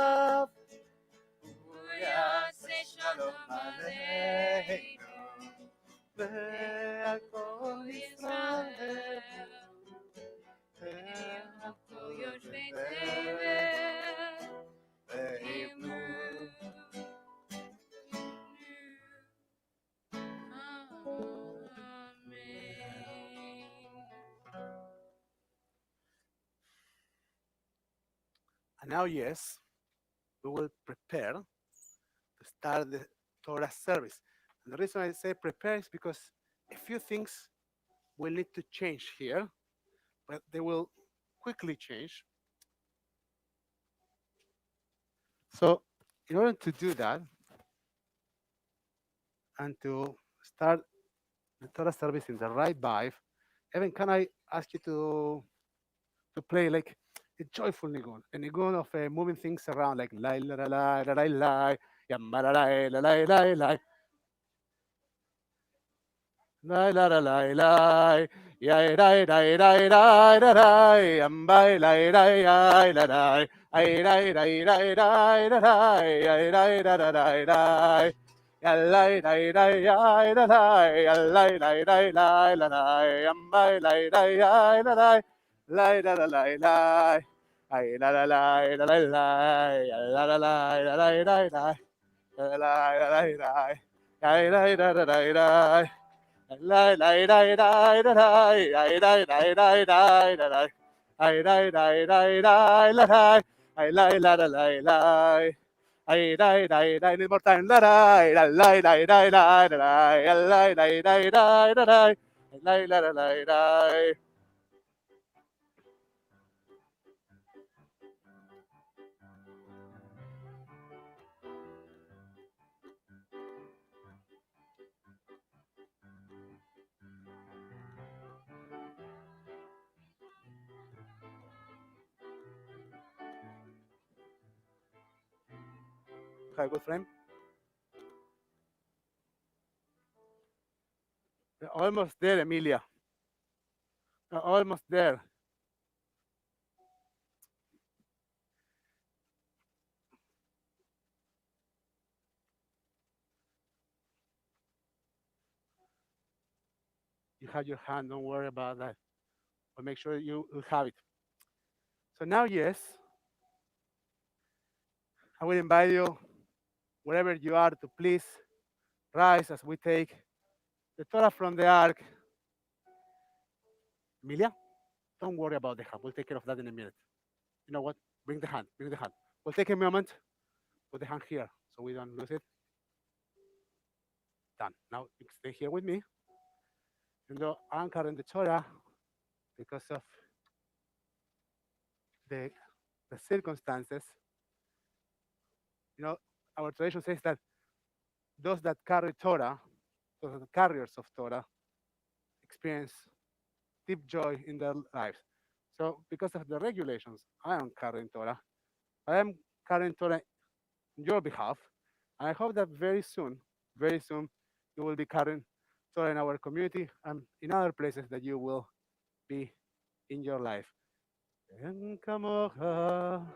Yaseh shalom aleinu. Ve'al kol Yisrael. Ve'al kol yoshvei tevel. V'imru, And now, yes, we will prepare to start the Torah service. And the reason I say prepare is because a few things will need to change here, but they will quickly change. So, in order to do that and to start the Torah service in the right vibe, Evan, can I ask you to play like a joyful nigun, a nigun of moving things around, like la la la la la la la, yamma la la la la la la. La la la la la, ya la la la la la la, yamba la la la la la, ay la la la la la la, ya la la la la la. Ya la la la la la la, ya la la la la la la, yamba la la la la la, la la la la la, ay la la la la la la, ya la la la la la la la, la la la la la, ay la la la la la. La la la la la la la la la la la la la. I la la la la la la. I la la la la la. Ay, die, die, die, need more time. La, die, la, die, die, die, la, die, la, die, die, die, die, die, la, la, die. Hi, good friend. We're almost there, Amelia. We're almost there. You have your hand. Don't worry about that. But make sure you have it. So now, yes, I will invite you, wherever you are, to please rise as we take the Torah from the ark. Amelia, don't worry about the hand. We'll take care of that in a minute. You know what? Bring the hand. Bring the hand. We'll take a moment. Put the hand here so we don't lose it. Done. Now you stay here with me. Even though I'm carrying the Torah because of the, the circumstances, you know, our tradition says that those that carry Torah, those are the carriers of Torah, experience deep joy in their lives. So because of the regulations, I am carrying Torah. I am carrying Torah on your behalf. And I hope that very soon, you will be carrying Torah in our community and in other places that you will be in your life. En kamocha.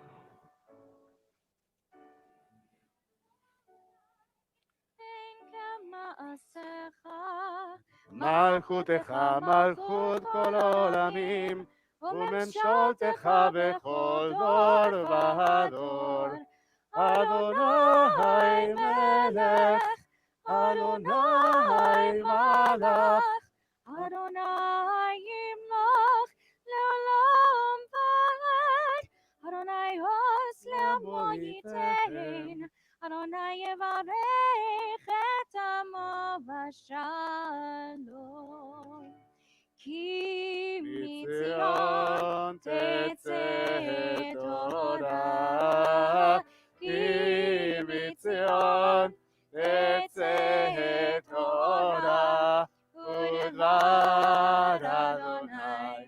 מלכותך מלכות כל עולמים וממשלתך בכל דור ודור. אדוני מלך, אדוני מלך, Adonai yimloch leolam ועד. Adonai hos le'amo yitein. Adonai yevarech et amo v'shalom. Ki mitzion tetzeh Torah. Ki mitzion tetzeh Torah. Udvar Adonai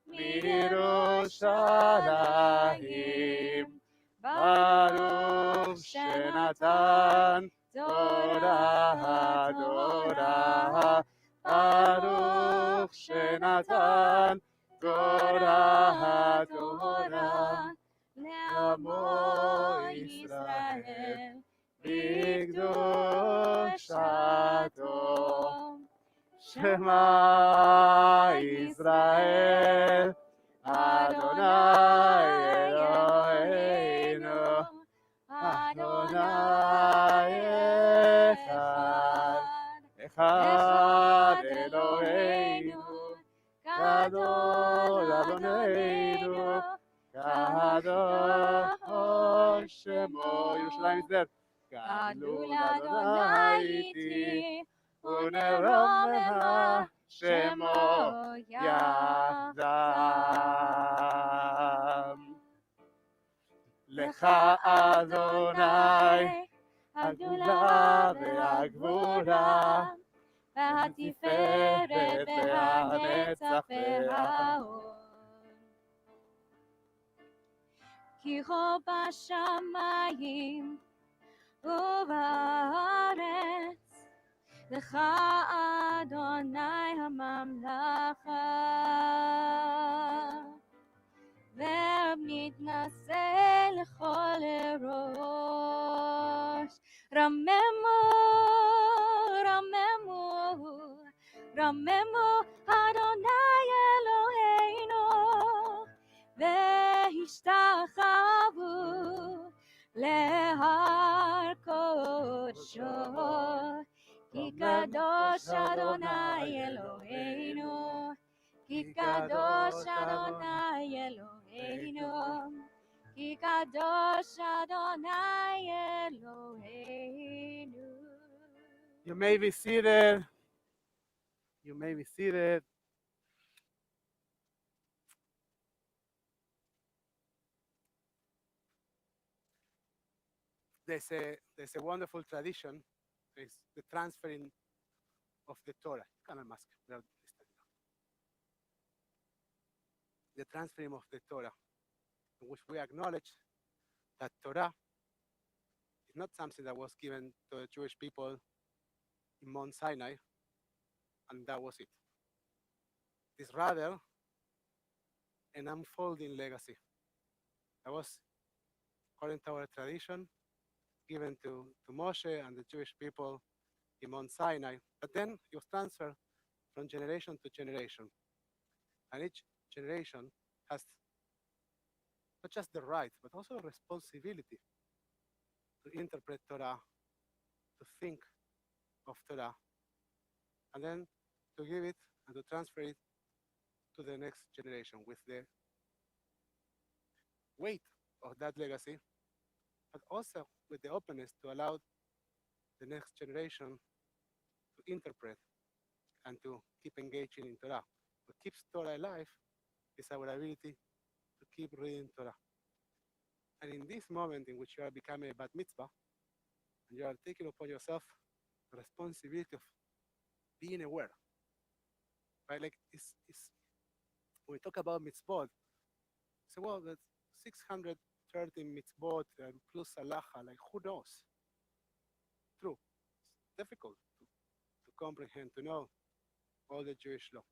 miYerushalayim. Baruch Shenatan Torah Torah. Baruch Shenatan Torah Torah. Le'amo Yisrael b'kdushato. Shema Yisrael Adonai Eloheinu Adonai Echad. Echad Eloheinu Gadol Adonai Kadosh Shemo. Yerushalayim is there. Gadol Adonai iti ונרוממה שמו ידם. לך אדוני הגדולה והגבורה והתפארת והנצח וההוד. כי כה בשמיים ובארץ לך אדוני הממלכה. ונתנשא לכל ראש. רממו, רממו, רממו אדוני אלוהינו והשתחוו להר קודשו. כי קדוש אדוני אלוהינו, כי קדוש אדוני אלוהינו, Ki kadosh Adonai Eloheinu. You may be seated. You may be seated. There's a wonderful tradition. It's the transferring of the Torah. Kind of mask. The transferring of the Torah, in which we acknowledge that Torah is not something that was given to the Jewish people in Mount Sinai, and that was it. It's rather an unfolding legacy that was, according to our tradition, given to Moshe and the Jewish people in Mount Sinai, but then it was transferred from generation to generation. And each generation has not just the right, but also the responsibility to interpret Torah, to think of Torah, and then to give it and to transfer it to the next generation with the weight of that legacy, but also with the openness to allow the next generation to interpret and to keep engaging in Torah. What keeps Torah alive is our ability to keep reading Torah. And in this moment in which you are becoming a bat mitzvah, and you are taking upon yourself the responsibility of being aware, right? Like when we talk about mitzvot, say, well, that's 630 mitzvot plus halacha. Like, who knows? True, it's difficult to comprehend, to know all the Jewish law.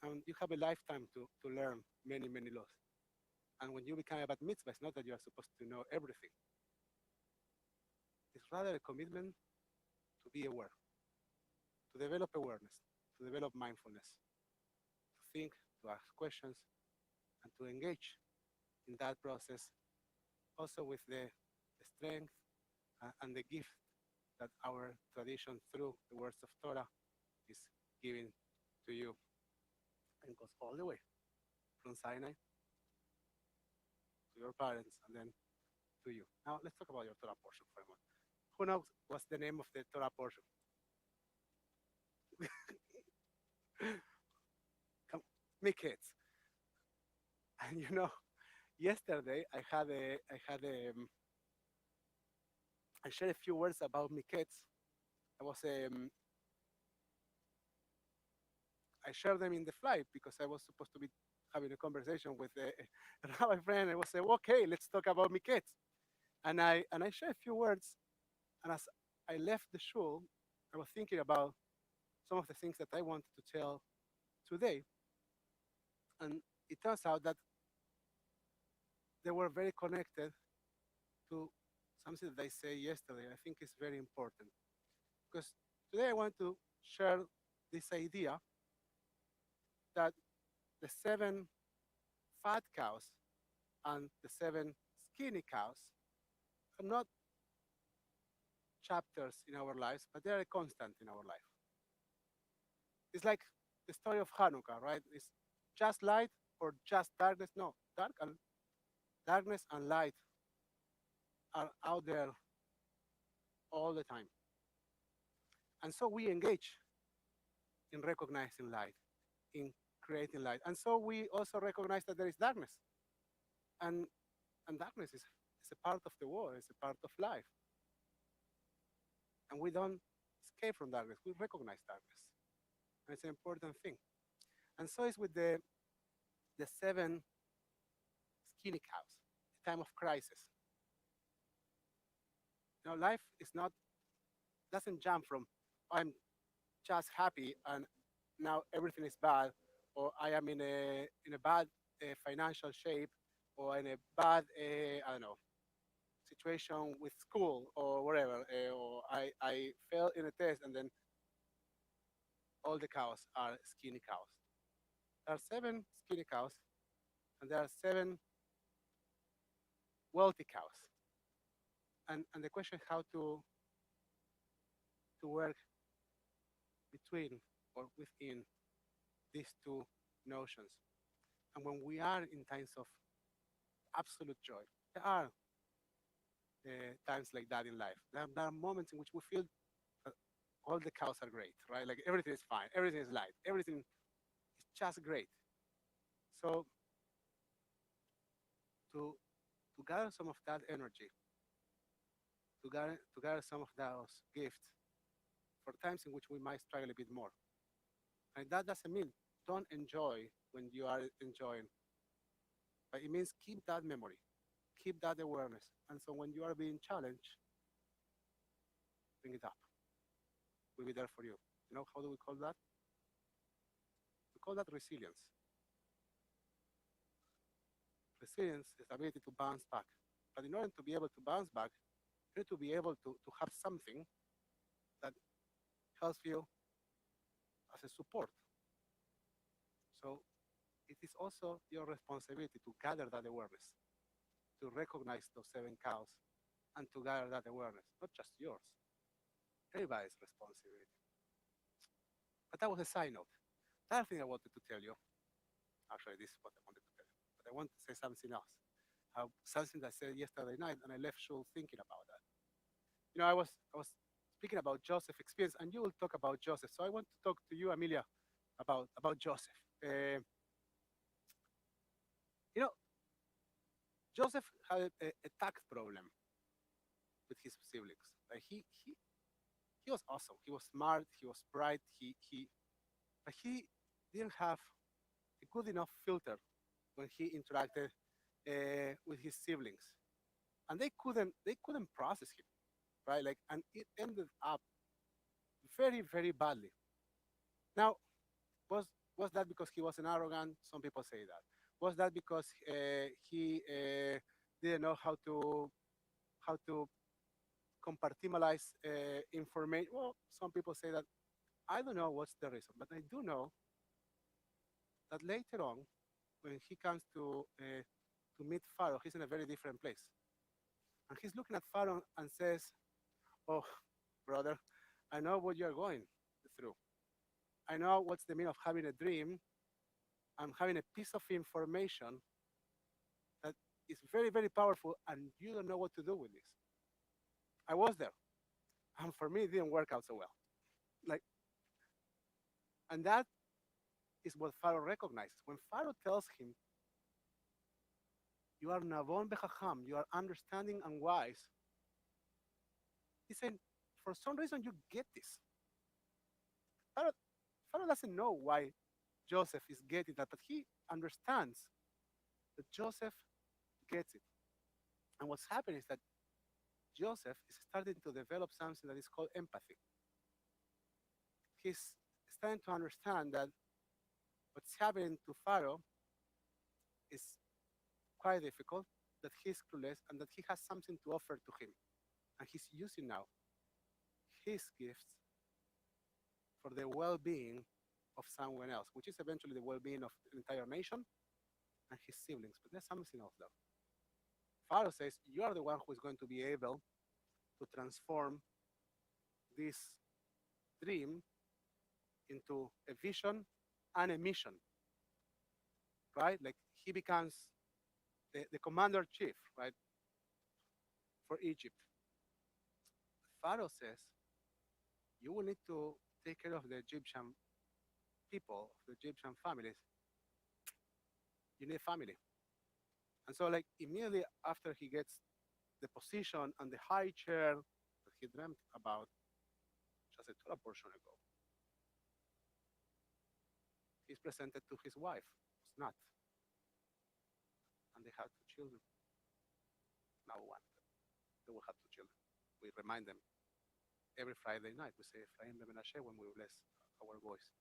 And you have a lifetime to learn many, many laws. And when you become a bat mitzvah, it's not that you are supposed to know everything. It's rather a commitment to be aware, to develop awareness, to develop mindfulness, to think, to ask questions, and to engage in that process, also with the strength and the gift that our tradition through the words of Torah is giving to you, and goes all the way from Sinai to your parents and then to you. Now let's talk about your Torah portion for a moment. Who knows what's the name of the Torah portion? Come, me kids. And yesterday I shared a few words about me kids. I shared them in the flight because I was supposed to be having a conversation with a rabbi friend. I was saying, okay, let's talk about me kids. And I shared a few words. And as I left the shul, I was thinking about some of the things that I wanted to tell today. And it turns out that they were very connected to something that I said yesterday. I think is very important. Because today I want to share this idea that the 7 fat cows and the 7 skinny cows are not chapters in our lives, but they are a constant in our life. It's like the story of Hanukkah, right? It's just light or just darkness. No, darkness and light are out there all the time. And so we engage in recognizing light, in creating light. And so we also recognize that there is darkness. And darkness is a part of the world, it's a part of life. And we don't escape from darkness, we recognize darkness. And it's an important thing. And so it's with the 7 skinny cows, a time of crisis. Life doesn't jump from, I'm just happy and now everything is bad, or I am in a bad financial shape, or in a bad I don't know, situation with school or whatever, or I failed in a test, and then all the cows are skinny cows. There are 7 skinny cows, and there are 7 wealthy cows. And the question is how to work between or within these two notions. And when we are in times of absolute joy. There are times like that in life. There are moments in which we feel that all the cows are great, right? Like everything is fine, everything is light, everything is just great. So to to gather some of that energy, to gather some of those gifts for times in which we might struggle a bit more. And that doesn't mean don't enjoy when you are enjoying, but it means keep that memory, keep that awareness. And so when you are being challenged, bring it up. We'll be there for you. You know, how do we call that? We call that resilience. Resilience is the ability to bounce back. But in order to be able to bounce back, you need to be able to have something that helps you as a support. So it is also your responsibility to gather that awareness, to recognize those seven cows, and to gather that awareness, not just yours, everybody's responsibility. But that was a side note. The other thing I wanted to tell you, actually, this is what I wanted to tell you, but I want to say something else. Something that I said yesterday night, and I left shul thinking about that. You know, I was speaking about Joseph's experience, and you will talk about Joseph. So I want to talk to you, Amelia, about Joseph. You know, Joseph had a tax problem with his siblings. Like he was awesome. He was smart. He was bright. But he didn't have a good enough filter when he interacted with his siblings, and they couldn't process him, right? Like, and it ended up very badly. Now, was was that because he was an arrogant? Some people say that. Was that because he didn't know how to compartmentalize information? Well, some people say that. I don't know what's the reason, but I do know that later on, when he comes to meet Pharaoh, he's in a very different place, and he's looking at Pharaoh and says, "Oh, brother, I know what you're going through. I know what's the meaning of having a dream. I'm having a piece of information that is very powerful, and you don't know what to do with this. I was there, and for me, it didn't work out so well. Like, and that is what Pharaoh recognizes. When Pharaoh tells him, "You are navon bechacham, you are understanding and wise," he's saying, "For some reason, you get this." Pharaoh, Pharaoh doesn't know why Joseph is getting that, but he understands that Joseph gets it. And what's happening is that Joseph is starting to develop something that is called empathy. He's starting to understand that what's happening to Pharaoh is quite difficult, that he's clueless, and that he has something to offer to him. And he's using now his gifts for the well being of someone else, which is eventually the well being of the entire nation and his siblings. But there's something else there. Pharaoh says, "You are the one who is going to be able to transform this dream into a vision and a mission," right? Like he becomes the commander chief, right, for Egypt. Pharaoh says, "You will need to take care of the Egyptian people, of the Egyptian families. You need family." And so, like, immediately after he gets the position and the high chair that he dreamt about just a Torah portion ago, he's presented to his wife, who's not, and they have two children. Now one, they will have two children. We remind them every Friday night. We say Ephraim Bemenashe when we bless our boys.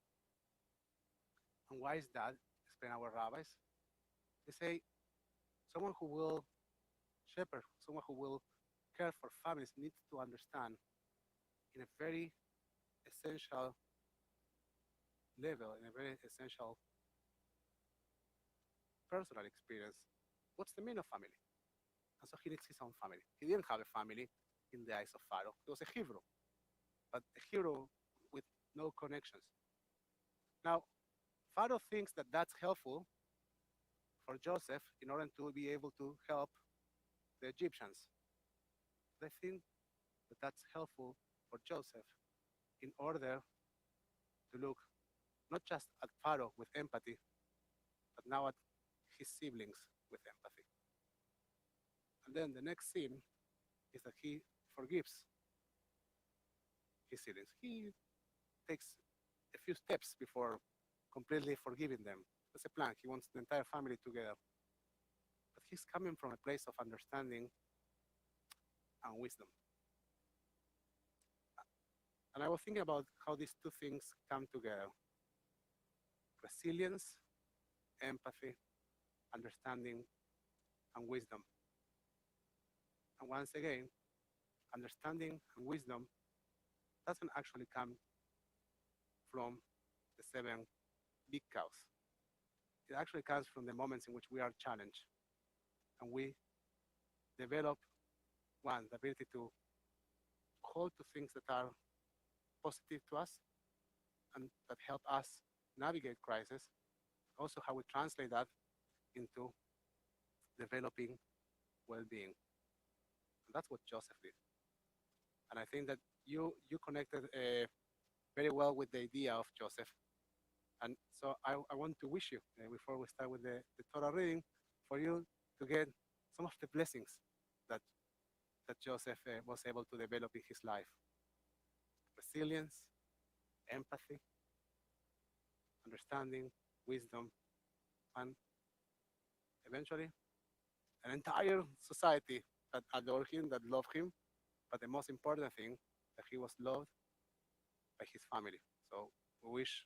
And why is that? Explain our rabbis. They say someone who will shepherd, someone who will care for families needs to understand in a very essential level, in a very essential personal experience, what's the meaning of family? And so he needs his own family. He didn't have a family in the eyes of Pharaoh. He was a Hebrew, but a hero with no connections. Now, Pharaoh thinks that that's helpful for Joseph in order to be able to help the Egyptians. But I think that that's helpful for Joseph in order to look not just at Pharaoh with empathy, but now at his siblings with empathy. And then the next scene is that he forgives his siblings. He takes a few steps before completely forgiving them. That's a plan. He wants the entire family together. But he's coming from a place of understanding and wisdom. And I was thinking about how these two things come together: resilience, empathy, understanding, and wisdom. And once again, understanding and wisdom doesn't actually come from the seven big cows. It actually comes from the moments in which we are challenged and we develop, one, the ability to hold to things that are positive to us and that help us navigate crisis. Also, how we translate that into developing well-being. And that's what Joseph did. And I think that you connected very well with the idea of Joseph. And so I want to wish you, before we start with the Torah reading, for you to get some of the blessings that, that Joseph was able to develop in his life: resilience, empathy, understanding, wisdom, and eventually an entire society that adored him, that loved him. But the most important thing, that he was loved by his family. So we wish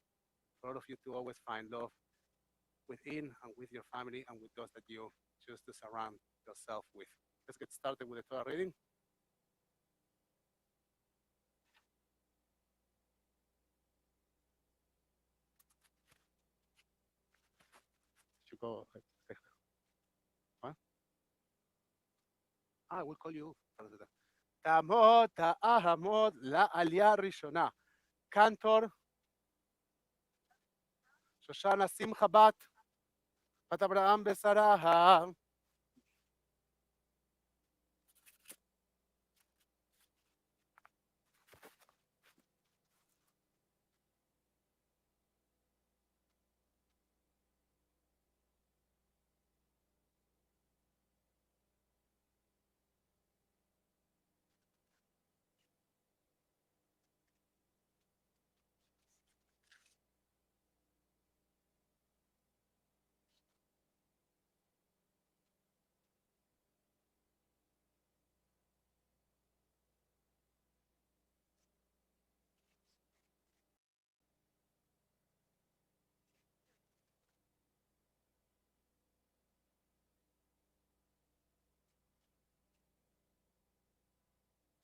for all of you to always find love within and with your family and with those that you choose to surround yourself with. Let's get started with the Torah reading. You go. What? I will call you. תעמוד תעמוד לעלייה ראשונה. קנטור, שושנה שמחה בת אברהם בשרה.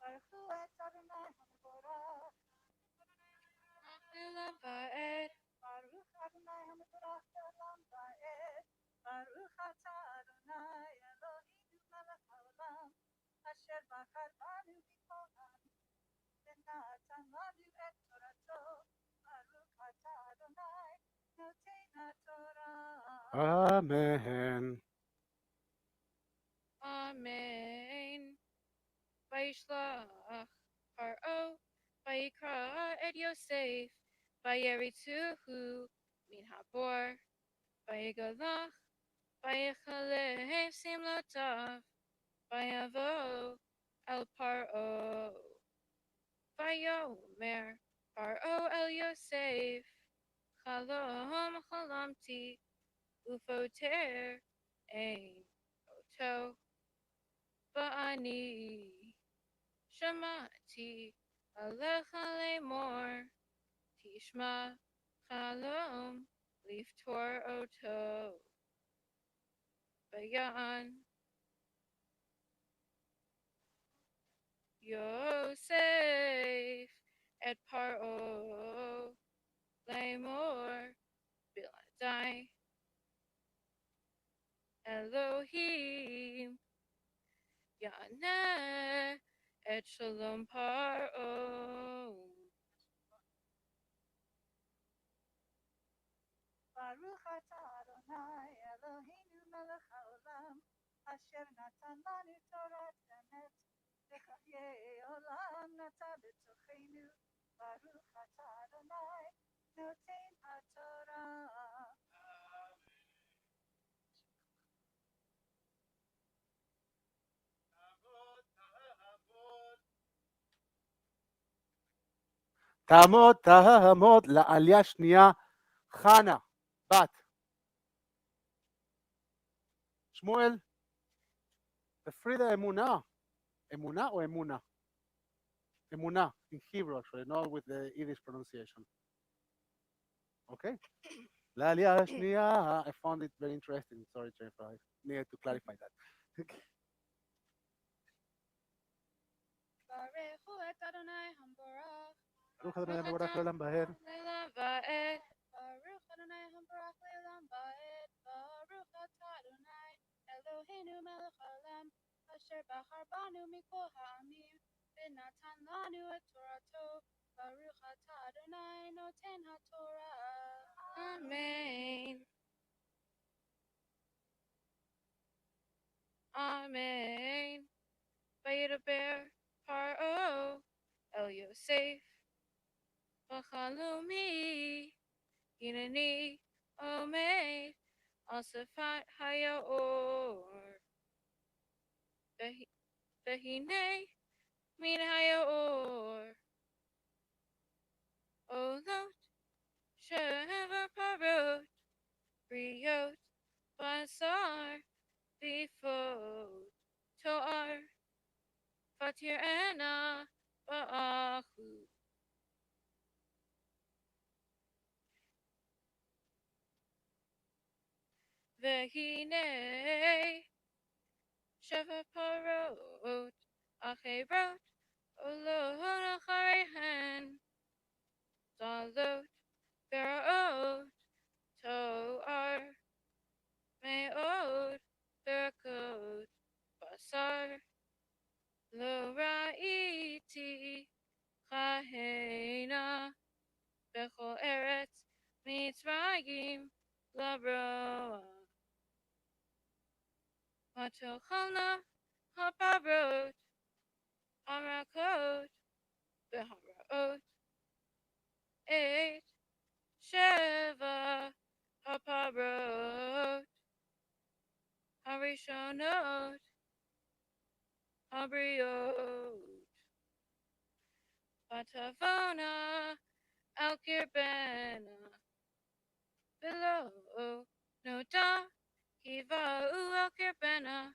ברכו את אדוני המבורך, Amelia Ba'ed. ברוך אדוני המבורך לעולם ועד, ברוך אתה אדוני אלוהינו מלך העולם, אשר בחר בנו מכל העמים, ונתן לנו את תורתו, ברוך אתה אדוני נותן התורה. Amen. Amen. Vayishlach Paro, Vayikra et Yosef, Vayeritzuhu min habor, Vayigalach, Vayichaleh simlotav, Vayavo el Paro, Vayomer Paro el Yosef, Chalom chalamti, ufoter ein oto, Va'ani Shamati Alecha Lemor Tishma Chalom Liftor Oto Bayan Yosef et Paro Lemor Biladai Elohim Yaneh et Shalom Paro ברוך אתה אדוני אלוהינו מלך העולם, אשר נתן לנו תורת אמת, וחיי עולם נטע בתוכנו, ברוך אתה אדוני, נותן התורה. תעמוד לעלייה שנייה, חנה, בת. שמואל, בפרידה אמונה. אמונה או אמונה? אמונה, in Hebrew actually, not with the Yiddish pronunciation. Okay? לעלייה השנייה, I found it very interesting. Sorry, Jennifer, I needed to clarify that. ברכו את אדוני המבורך. ברוך אדוני המבורך לעולם ועד. לעולם ועד. ברוך אדוני המבורך לעולם ועד. ברוך אתה אדוני אלוהינו מלך העולם, אשר בחר בנו מכל העמים, ונתן לנו את תורתו. ברוך אתה אדוני נותן התורה. אמן. אמן. וידבר פרעה אל יוסף בחלומי, הנני עומד על שפת היאור, והנה מן היאור עולות 7 פרות בריאות בשר ויפות תואר, ותראנה באחו. והנה 7 פרות אחרות עולות אחריהן, דלות ורעות תואר מאוד ורכות בשר, לא ראיתי כהנה בכל ארץ מצרים לברוע. ותאכלנה הפרות הרכות והרעות את 7 הפרות הראשונות הבריאות, ותבואנה על קרבנה, ולא נודע כי באו על קרבנה,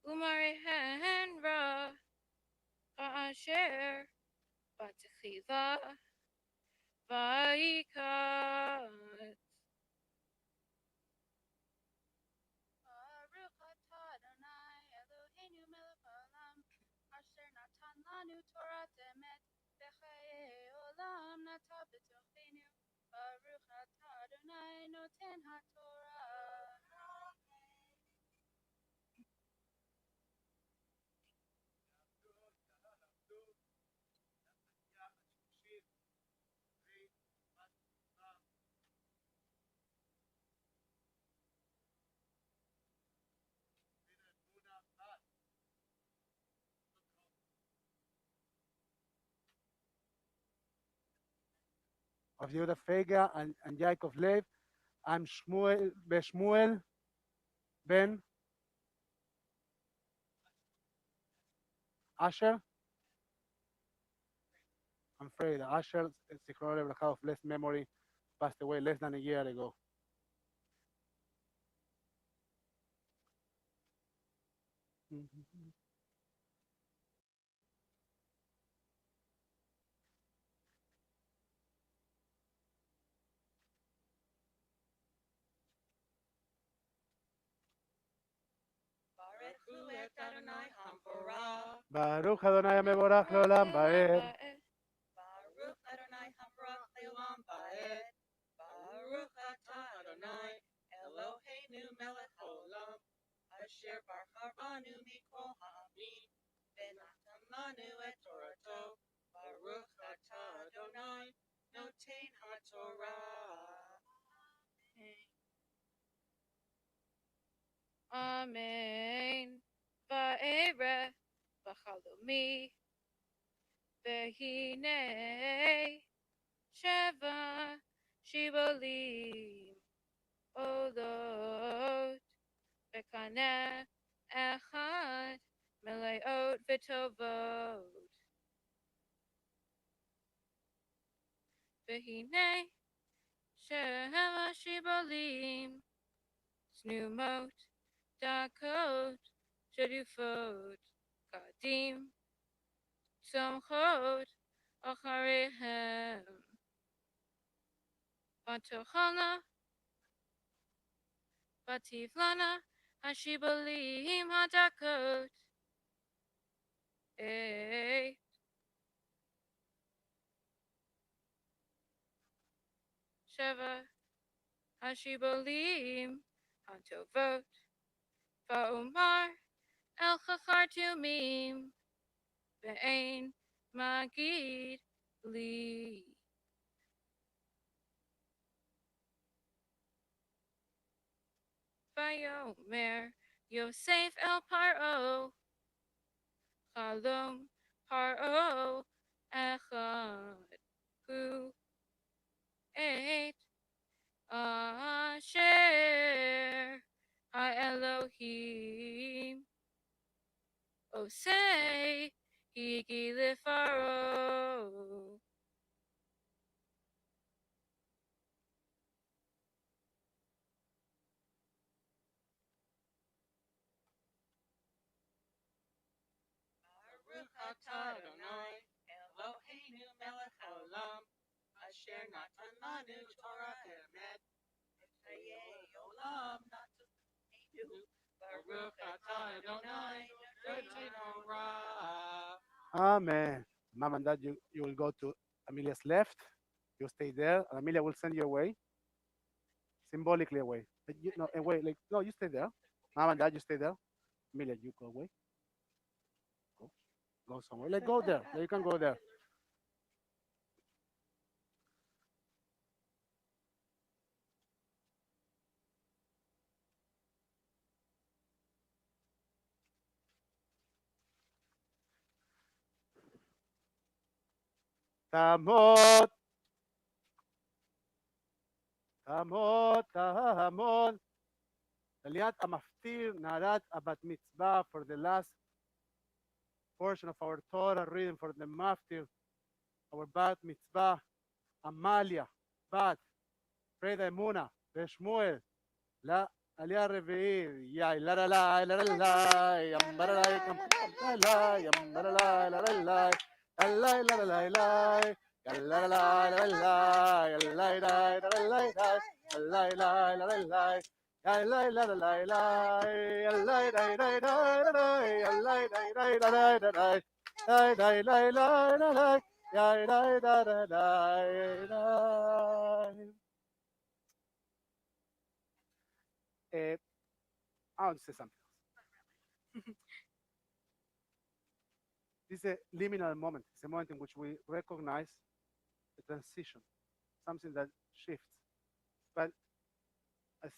ומראיהן רע, כאשר בתחילה ויקץ. ברוך אתה אדוני אלוהינו מלך העולם, אשר נתן לנו תורת אמת, וחיי עולם נטע בתוכנו. ברוך אתה אדוני נותן התורה. Of Yehuda Fega and Yaakov Lev, I'm Shmuel Ben Asher. I'm afraid Asher, Zichrono Lebracha, of blessed memory, passed away less than a year ago. ברכו את אדוני המבורך, Baruch Adonai Mevorach Leolam Vaed. ברוך אדוני המבורך לעולם ועד. ברוך אתה אדוני אלוהינו מלך העולם, אשר בחר בנו מכל העמים, ונתן לנו את תורתו. ברוך אתה אדוני נותן התורה. Amen. Va'ereh b'chalomi v'hinei sheva shibolim olot v'kaneh echad meleot v'tovot v'hinei sheva shibolim snumot dakot shadufot kadim tzomchot acharehem v'tochana v'tivlana hashibolim hadakot eh sheva hashibolim hatovot va'omar el chachartumim ve'ein magid li vayomer Yosef el paro chalom paro echad hu et asher ha-Elohim osei higi lefaro. Baruch atah Adonai, Eloheinu melech haolam, asher natan lanu Torah emet, v'chayei olam natan. Baruch atah Adonai, Eloheinu ra. Amen. Mom and Dad, you will go to Amelia's left. You stay there, and Amelia will send you away, symbolically away. But you no away, like no, you stay there. Mom and Dad, you stay there. Amelia, you go away. Go, go somewhere. Like go there. You can go there. Tamot, tamot, tamot. Aliat Amaftir Narat Abat Mitzvah for the last portion of our Torah reading for the Maftir, our Bat Mitzvah, Amalia, Bat, Freda Emuna, Veshmuel, La Alia Reveir, Yai, La La La, La La La, Yambaralai, Kamparalai, Yambaralai, La La La, La La La La La, La La La La La, La La La La La La La, La La La. La la la la la la, la la la la la la, la la la la la la, la la la la la la, la la la la la la. Eh, I want to say something. This is a liminal moment. It's a moment in which we recognize the transition, something that shifts. But as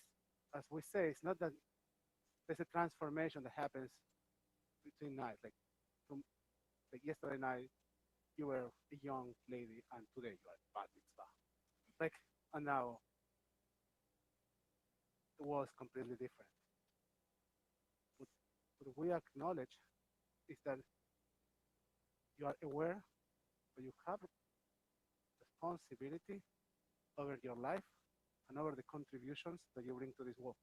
as we say, it's not that there's a transformation that happens between nights. From like yesterday night, you were a young lady, and today you are bat mitzvah. Like, and now the world is completely different. What, what we acknowledge is that you are aware, but you have responsibility over your life and over the contributions that you bring to this world.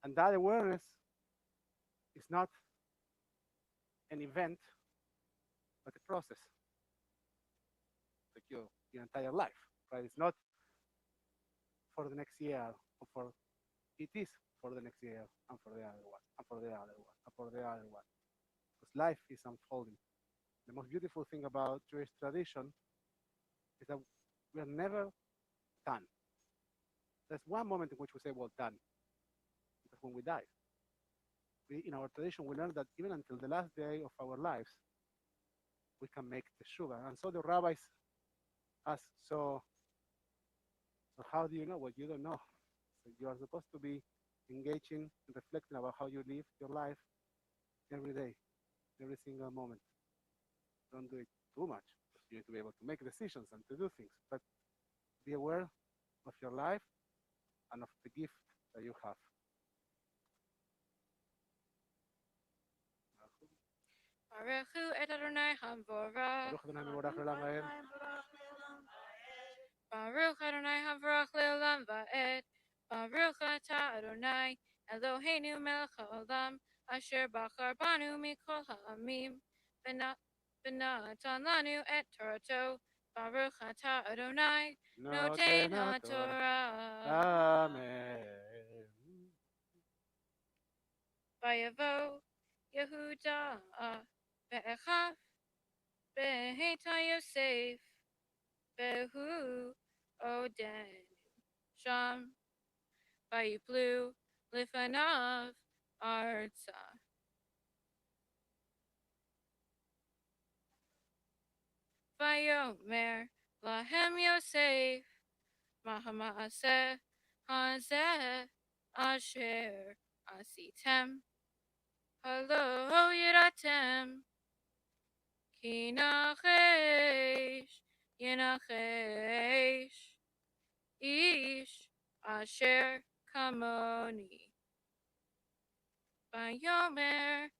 And that awareness is not an event, but a process, like your entire life, right? It's not for the next year, or for it is for the next year, and for the other one, and for the other one, and for the other one. Because life is unfolding. The most beautiful thing about Jewish tradition is that we are never done. There's one moment in which we say, well, done. That's when we die. In our tradition, we learn that even until the last day of our lives, we can make the sugar. And so the rabbis ask, so how do you know? Well, you don't know. So you are supposed to be engaging and reflecting about how you live your life every day, every single moment. Don't do it too much. You need to be able to make decisions and to do things, but be aware of your life and of the gift that you have. Baruch Hu et Adonai Havorach. Baruch Adonai mevorach le'olam va'ed. Baruch Adonai Havorach le'olam va'ed. Baruch atah Adonai Eloheinu melech haolam asher bachar banu mikol ha'amim v'natan lanu et Torato. Baruch atah Adonai noten ha'torah. Amen. Vayavo Yehuda ve'echav beit Yosef ve'hu oden sham vayiplu lifanav arza. Vayomer lahem Yosef mahama'aseh hazeh asher asitem halo yiratem ki nachesh yenachesh ish asher kamoni. Vayomer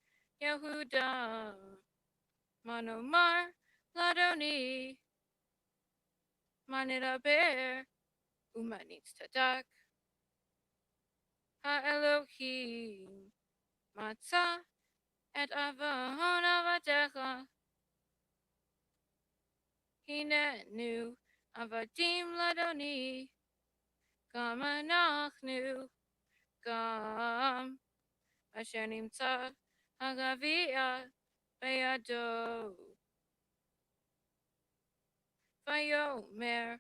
Yehuda manomar ladoni manidaber umanit tadak ha'elohim matzah et avon avadecha hinenu avadim ladoni gam anachnu gam asher nimtza hagavia beyado. Vayomer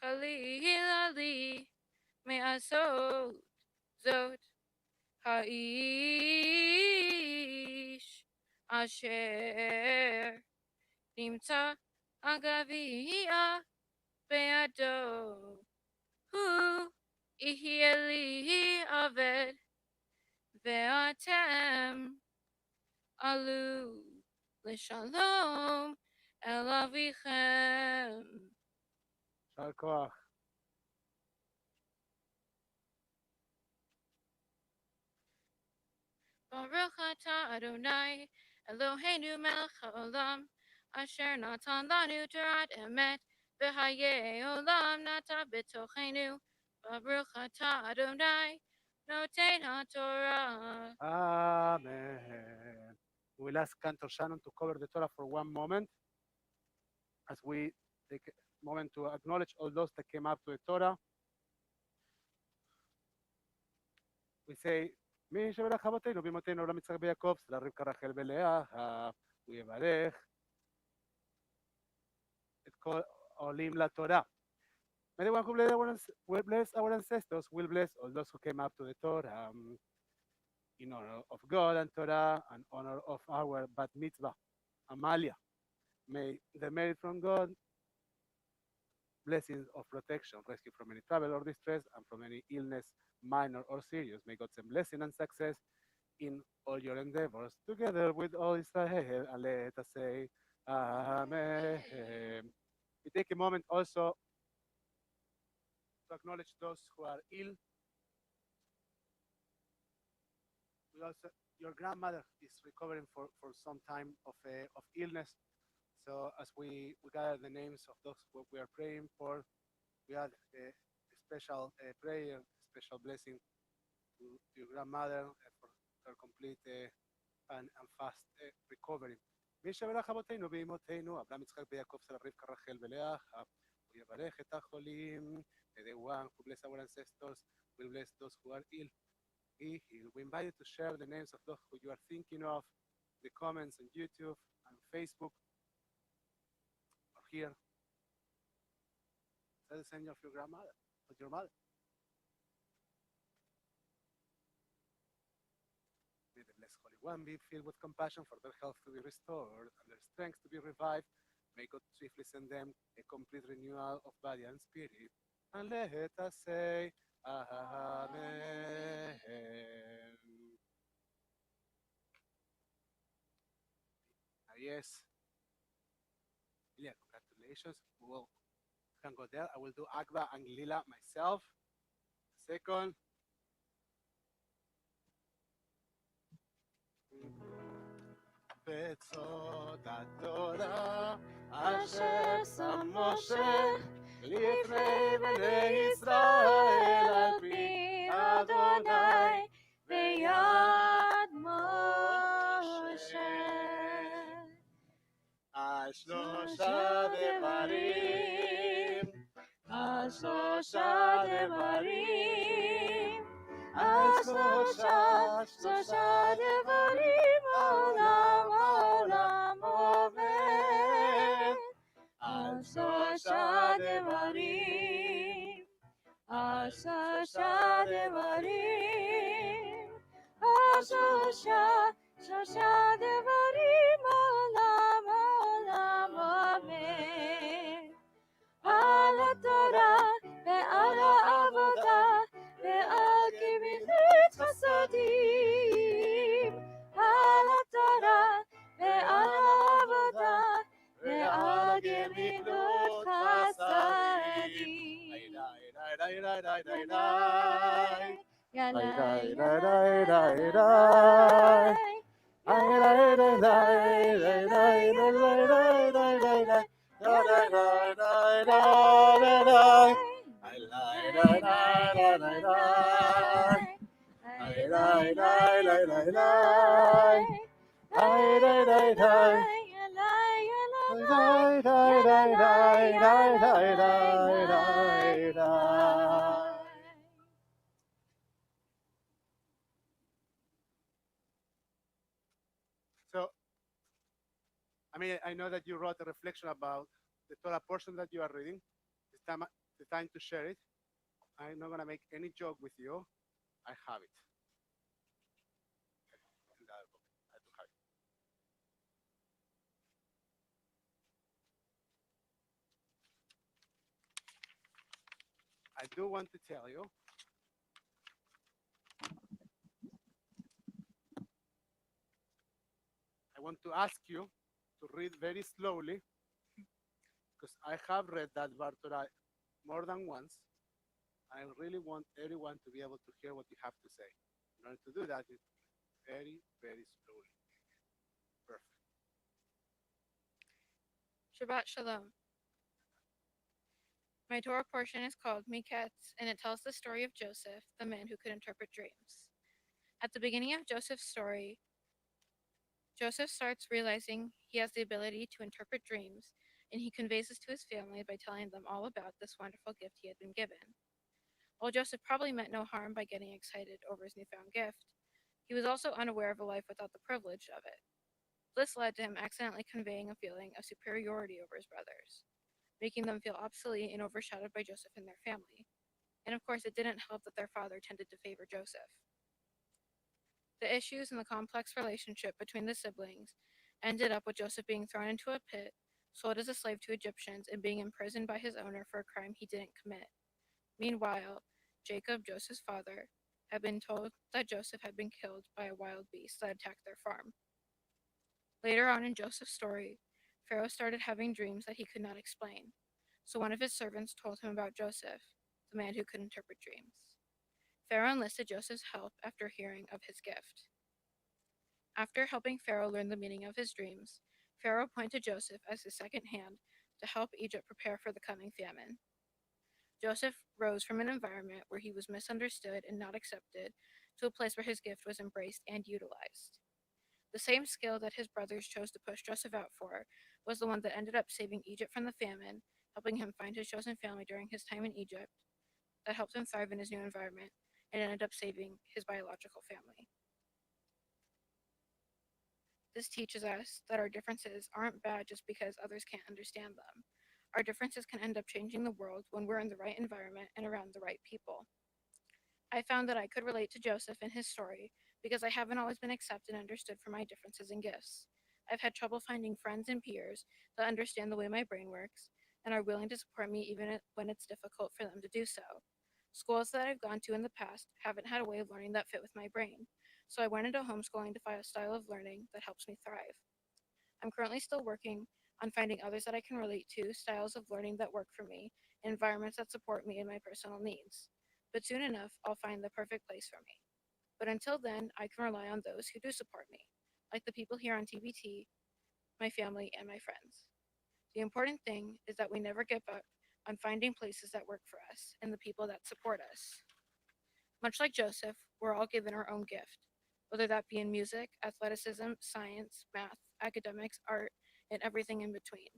Chalil ali me'asot zot ha'ish asher nimtza agavia be'ado hu ihi li aved ve'atem alu l'shalom el avichem. Shal koach. Baruch atah Adonai Eloheinu melech haolam asher natan lanu torat emet v'hayei olam nata b'tochenu. Baruch atah Adonai noten haTorah. Amen. We'll ask Cantor Shannon to cover the Torah for one moment as we take a moment to acknowledge all those that came up to the Torah. We say, מי שברך אבותינו ואמותינו לעולם יצחק ויעקב, שרה רבקה רחל ולאה, הוא יברך את כל העולים לתורה. May the one who bless our ancestors will bless all those who came up to the Torah in honor of God and Torah and honor of our bat mitzvah, Amelia. May the merit from God, blessings of protection, rescue from any trouble or distress, and from any illness, minor or serious. May God send blessing and success in all your endeavors, together with all Israel, and let us say, Amen. We take a moment also to acknowledge those who are ill. We also, your grandmother is recovering for some time of illness. So as we gather the names of those who we are praying for, we add a special prayer, special blessing to your grandmother for her complete and fast recovery. מי שברך אבותינו ואמותינו, אברהם יצחק ויעקב שרה רבקה רחל ולאה, הוא יברך את החולים. The one who bless our ancestors will bless those who are ill. Be healed. We invite you to share the names of those who you are thinking of, the comments on YouTube and Facebook, or here. Say the same of your grandmother, of your mother. May the blessed Holy One be filled with compassion for their health to be restored and their strength to be revived. May God swiftly send them a complete renewal of body and spirit. And let us say, Amen. Yes, yeah, congratulations. Well, can go there. I will do Agba and Lila myself. Second. Betzot Torah אשר Asher שם Sam משה Moshe לפני Lifnei בני Bnei ישראל Israel על al pi פי Adonai אדוני Beyad ביד משה. Moshe שלושה Ashlosha דברים, Devarim שלושה Ashlosha דברים, Devarim שלושה דברים העולם העולם עובד עובד. על שלושה שלושה דברים, דברים, על שלושה דברים, דברים, על שלושה שלושה דברים העולם עומד. על התורה ועל העבודה ועל גמילות חסדים. על התורה ועל העבודה ועל גמילות חסדים. So, I mean, I know that you wrote a reflection about the Torah portion that you are reading. It's time to share it. I'm not going to make any joke with you. I have it. In the other book. I do have it. I do want to tell you, I want to ask you to read very slowly because I have read that Bar Torah more than once. I really want everyone to be able to hear what you have to say. In order to do that, you very, very slowly. Perfect. Shabbat Shalom. My Torah portion is called Miketz, and it tells the story of Joseph, the man who could interpret dreams. At the beginning of Joseph's story, Joseph starts realizing he has the ability to interpret dreams, and he conveys this to his family by telling them all about this wonderful gift he had been given. While Joseph probably meant no harm by getting excited over his newfound gift, he was also unaware of a life without the privilege of it. This led to him accidentally conveying a feeling of superiority over his brothers, making them feel obsolete and overshadowed by Joseph and their family. And of course, it didn't help that their father tended to favor Joseph. The issues and the complex relationship between the siblings ended up with Joseph being thrown into a pit, sold as a slave to Egyptians, and being imprisoned by his owner for a crime he didn't commit. Meanwhile, Jacob, Joseph's father, had been told that Joseph had been killed by a wild beast that attacked their farm. Later on in Joseph's story, Pharaoh started having dreams that he could not explain. So one of his servants told him about Joseph, the man who could interpret dreams. Pharaoh enlisted Joseph's help after hearing of his gift. After helping Pharaoh learn the meaning of his dreams, Pharaoh appointed Joseph as his second hand to help Egypt prepare for the coming famine. Joseph rose from an environment where he was misunderstood and not accepted to a place where his gift was embraced and utilized. The same skill that his brothers chose to push Joseph out for was the one that ended up saving Egypt from the famine, helping him find his chosen family during his time in Egypt, that helped him thrive in his new environment, and ended up saving his biological family. This teaches us that our differences aren't bad just because others can't understand them. Our differences can end up changing the world when we're in the right environment and around the right people. I found that I could relate to Joseph and his story because I haven't always been accepted and understood for my differences and gifts. I've had trouble finding friends and peers that understand the way my brain works and are willing to support me even when it's difficult for them to do so. Schools that I've gone to in the past haven't had a way of learning that fit with my brain, so I went into homeschooling to find a style of learning that helps me thrive. I'm currently still working on finding others that I can relate to, styles of learning that work for me, and environments that support me and my personal needs. But soon enough, I'll find the perfect place for me. But until then, I can rely on those who do support me, like the people here on TBT, my family, and my friends. The important thing is that we never give up on finding places that work for us and the people that support us. Much like Joseph, we're all given our own gift, whether that be in music, athleticism, science, math, academics, art, and everything in between.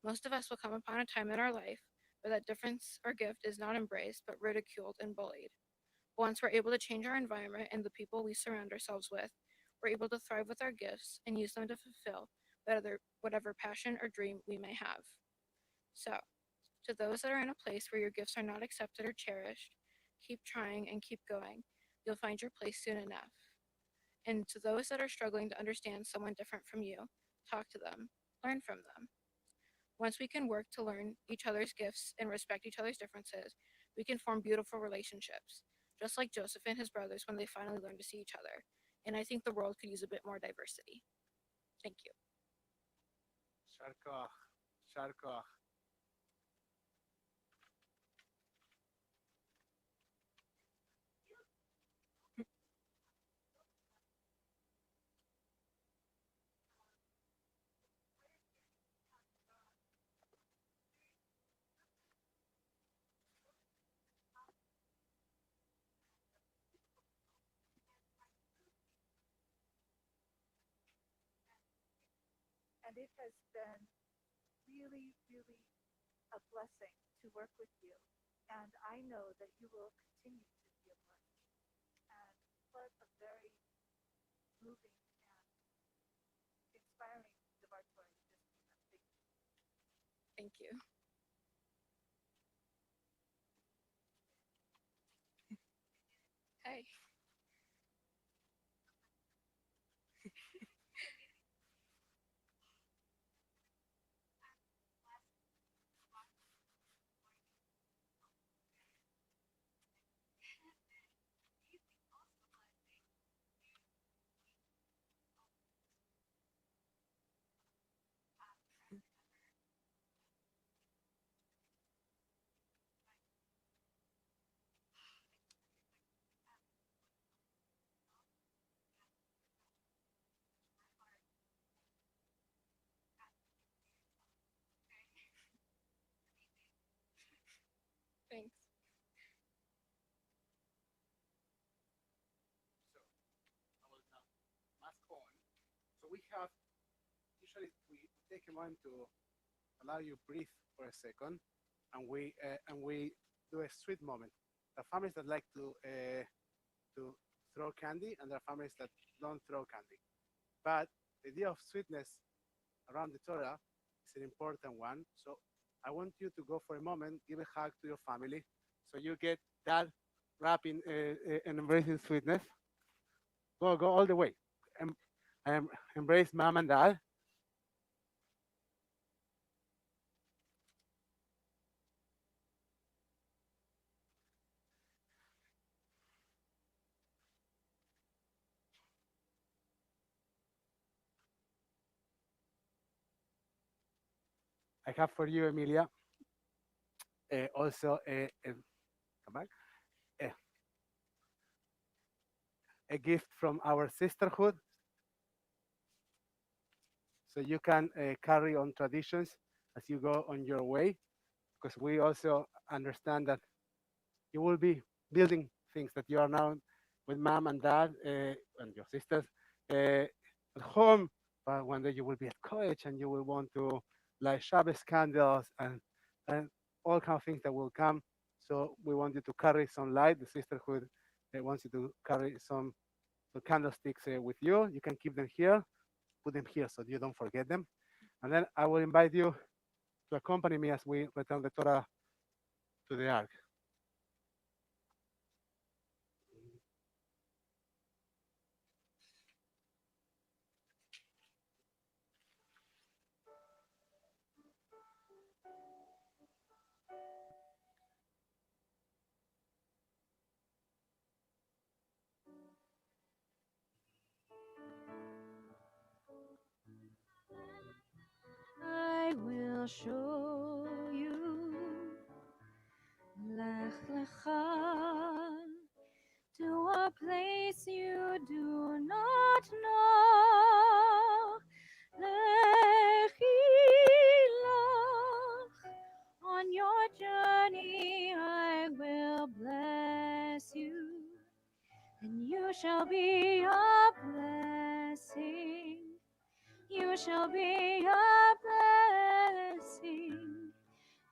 Most of us will come upon a time in our life where that difference or gift is not embraced but ridiculed and bullied. But once we're able to change our environment and the people we surround ourselves with, we're able to thrive with our gifts and use them to fulfill whatever passion or dream we may have. So, to those that are in a place where your gifts are not accepted or cherished, keep trying and keep going. You'll find your place soon enough. And to those that are struggling to understand someone different from you, talk to them, learn from them. Once we can work to learn each other's gifts and respect each other's differences, we can form beautiful relationships, just like Joseph and his brothers when they finally learned to see each other. And I think the world could use a bit more diversity. Thank you. Sharkoch, Sharkoch. And it has been really, really a blessing to work with you. And I know that you will continue to be a blessing. And what a very moving and inspiring devotory this evening. Thank you. Thank you. Hey. Thanks. So I will now mask on. So we have usually we take a moment to allow you breathe for a second, and we do a sweet moment. There are families that like to throw candy, and there are families that don't throw candy. But the idea of sweetness around the Torah is an important one. So I want you to go for a moment, give a hug to your family, so you get that wrapping and embracing sweetness. Go all the way. Em- Embrace mom and dad. I have for you, Emilia, also come back, a, a gift from our sisterhood, so you can carry on traditions as you go on your way, because we also understand that you will be building things that you are now with mom and dad and your sisters at home, but one day you will be at college and you will want to light Shabbos candles and all kind of things that will come. So we want you to carry some light. The sisterhood wants you to carry some candlesticks with you. You can keep them here, put them here so you don't forget them. And then I will invite you to accompany me as we return the Torah to the ark. I will show you. Lech lecha to a place you do not know. Lechilach, on your journey I will bless you, and you shall be a blessing. You shall be a blessing.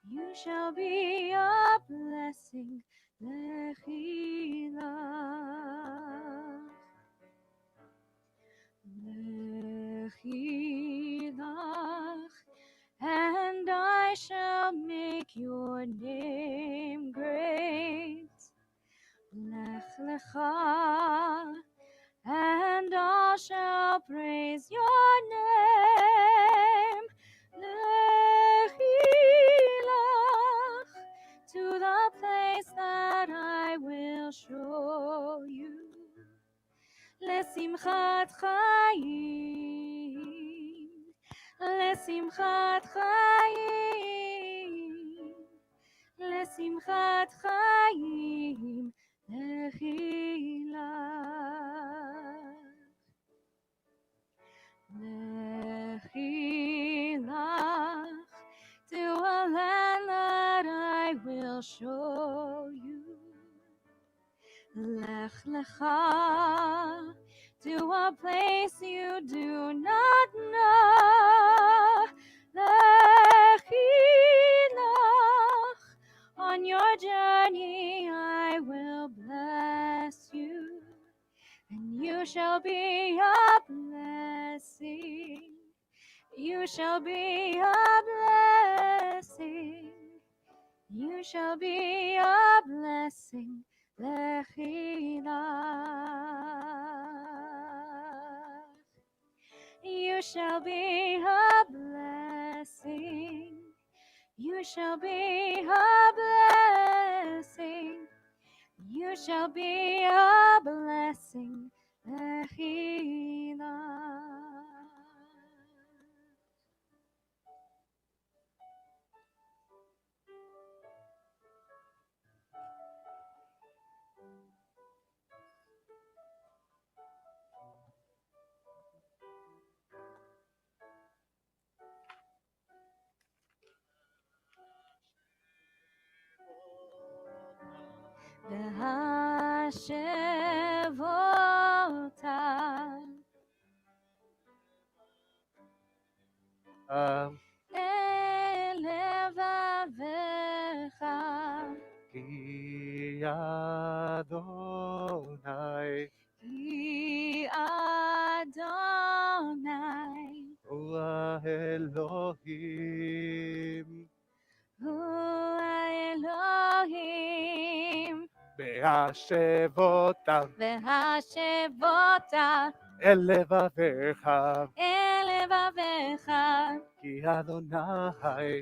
You shall be a blessing. Lechilach. Lechilach, and I shall make your name great. Lech lecha, and all shall praise your name. Lechilach, to the place that I will show you. לשמחת חיים, לשמחת חיים, לשמחת חיים, לחילך, לחילך, to a land that I will show you. Lech lecha, to a place you do not know. Lechilach, on your journey I will bless you, and you shall be a blessing. You shall be a blessing. You shall be a blessing. Lechilach. You shall be a blessing. You shall be a blessing. You shall be a blessing. Lechilach. והשב אותה אל לבבך, כי אדוני כי אדוני הוא האלוהים, הוא האלוהים, והשבותה והשב אותה אל לבביך, אל לבבך, כי אדוני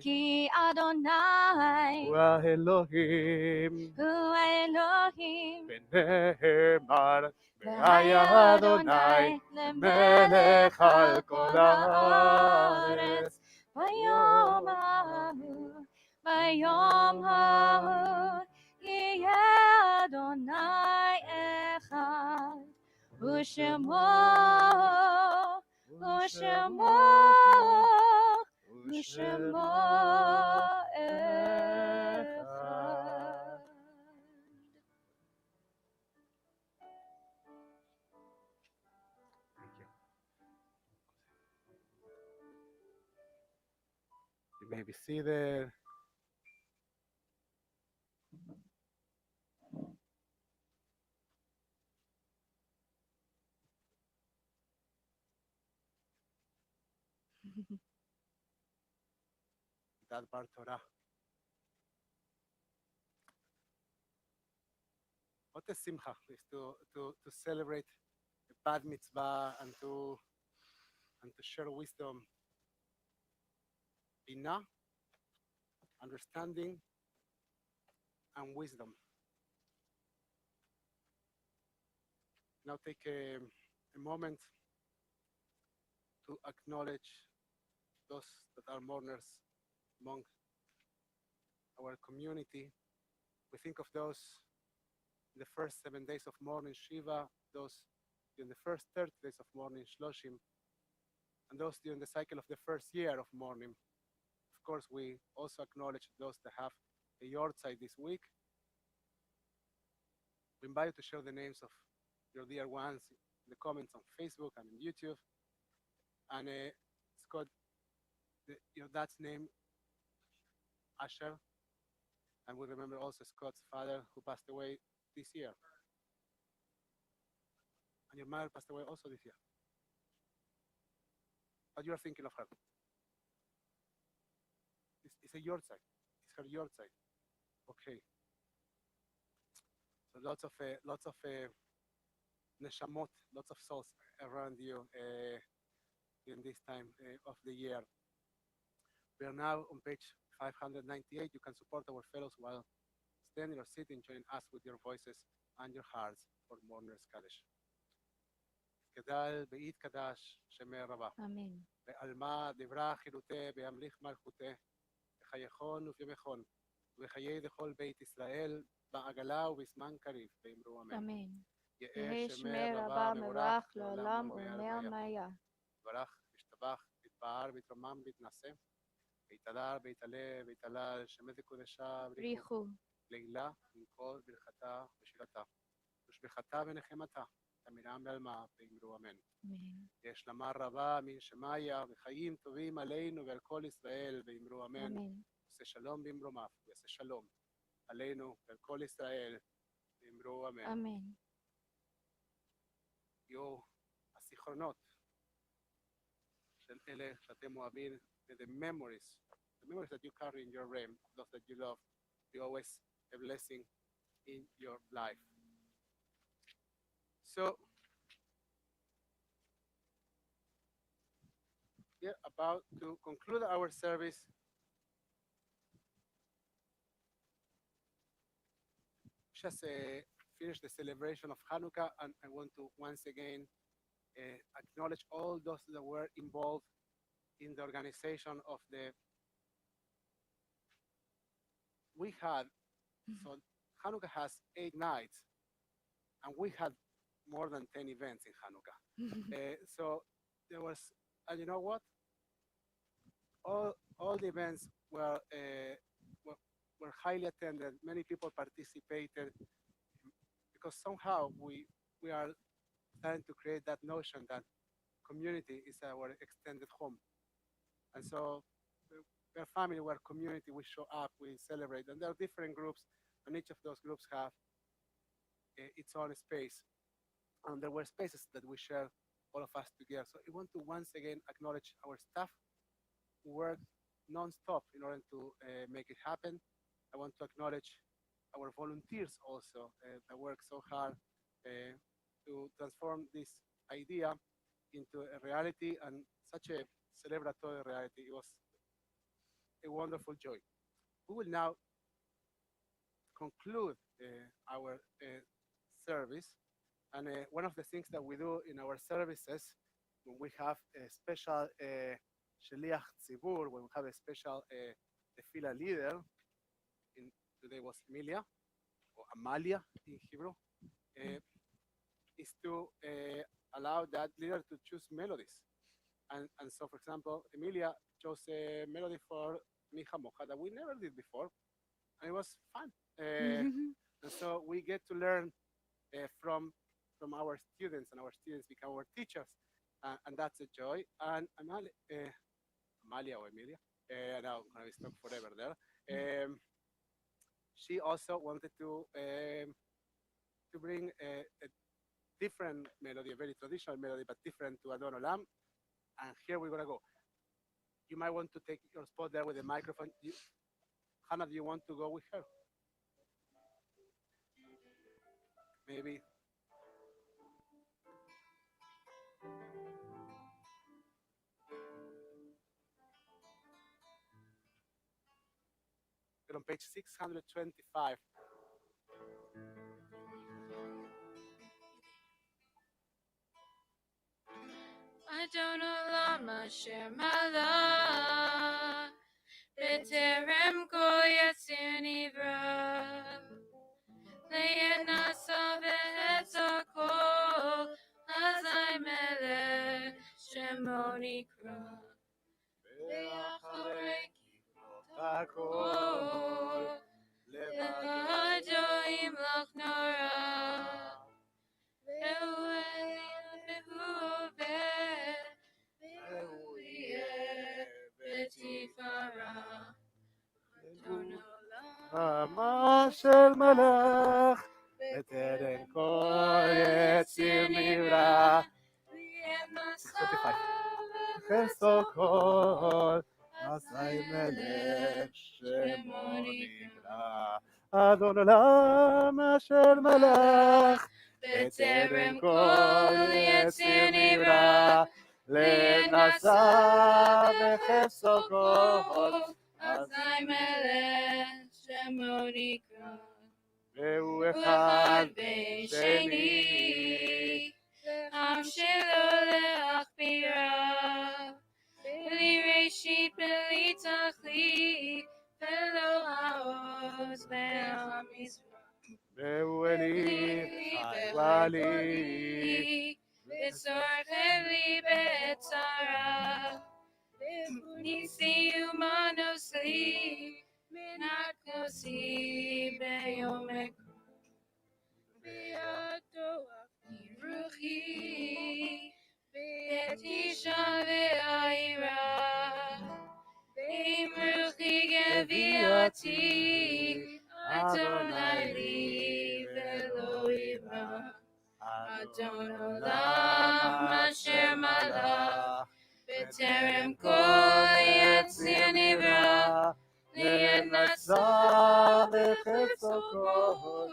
כי אדוני הוא האלוהים, הוא האלוהים, ונאמר והיה אדוני אדוני מלך על כל הארץ. ביום ההוא, ביום ההוא, יהיה אדוני אחד, ושמו, ושמו, ושמו אחד. You may be seated. That bar Torah. What a simcha is to celebrate a bad mitzvah and to share wisdom, binah, understanding, and wisdom. Now take a moment to acknowledge those that are mourners among our community. We think of those in the first 7 days of mourning Shiva, those during the first 30 days of mourning Shloshim, and those during the cycle of the first year of mourning. Of course, we also acknowledge those that have a yortzeit this week. We invite you to share the names of your dear ones in the comments on Facebook and on YouTube. And Scott, your dad's name, Asher, and we remember also Scott's father who passed away this year. And your mother passed away also this year. But you are thinking of her. It's a yortzeit. It's her yortzeit. Okay. So lots of neshamot, lots of souls around you in this time of the year. We are now on page 598. You can support our fellows while standing or sitting. Join us with your voices and your hearts for mourners Kaddish. גדל בית קדש שמי רבה. אמן. בעלמא דברה חילותי בהמליך מלכותי. בחייכון ובימכון. ובחיי דכל בית ישראל בעגלה ובזמן קריב. באמרו אמן. אמן. יהא יהא שמי רבה מברך לעולם ולעולמיה. יברך, ישתבח, יתפאר, ויתרומם, ויתנשא. ויתהדר, ויתעלה, ויתהלל, שמי קודשה, בריחו. לעילה, לנקול, ברכתה ושירתה. ושבחתה ונחמתה. תמירם בעלמא, ואמרו אמן. אמן. יש לומר רבה מן שמיה, וחיים טובים עלינו ועל כל ישראל, ואמרו אמן. אמן. עושה שלום במרומיו, ויעשה שלום עלינו ועל כל ישראל, ואמרו אמן. אמן. יהיו הזיכרונות של אלה שאתם אוהבים, the memories that you carry in your realm, those that you love, be always a blessing in your life. So, we are about to conclude our service. Just finished the celebration of Hanukkah, and I want to once again acknowledge all those that were involved in the organization of the. We had, so Hanukkah has 8 nights, and we had more than 10 events in Hanukkah. So there was, and you know what? All the events were highly attended. Many people participated because somehow we are trying to create that notion that community is our extended home. And so we're family, we're community, we show up, we celebrate. And there are different groups, and each of those groups have its own space. And there were spaces that we share, all of us together. So I want to once again acknowledge our staff who worked non-stop in order to make it happen. I want to acknowledge our volunteers also that work so hard to transform this idea into a reality and such a celebratory reality. It was a wonderful joy. We will now conclude our service. And one of the things that we do in our services, when we have a special Sheliach Tzibur, when we have a special tefillah leader, today was Amelia, or Amalia in Hebrew, is to allow that leader to choose melodies. And so, for example, Amelia chose a melody for Mija Moja that we never did before, and it was fun. And so we get to learn from our students, and our students become our teachers, and that's a joy. And Amalia or Amelia, now I'm going to be stuck forever there. She also wanted to bring a different melody, a very traditional melody, but different to Adon Olam. And here we're going to go. You might want to take your spot there with the microphone. Hannah, do you want to go with her? Maybe. We're on page 625. אדון עולם אשר מלך, בטרם כל יציר נברא, לעת נשא ועת הכל, אזי מלך שמו נקרא. ואחרי הכל לבדו ימלוך נורא, והוא עליון והוא עובד, והוא יהיה בתפארה. אדון עולם אשר מלך בטרם כל יציר נברא, לעת נשא חסו כל אזי מלך שמו נקרא. אדון עולם אשר מלך בטרם כל יציר נברא, לעת נשא וחסו כל אזי מלך שמו נקרא. והוא הוא אחד בשני, עם שלא להכבירה, בלי ראשית בלי תכלית, ולא העוז והמזרח. והוא אלי חיילי בצורך לי בצרה, ניסי ומנוסי, מנקוסי ביום בידו רוחי, בעת אישה והעירה, עם רוחי גביעתי, אדוני לי ולא יברא. אדון עולם אשר מלך, בטרם כל יציר נברא, לעת נשא וחסו כל,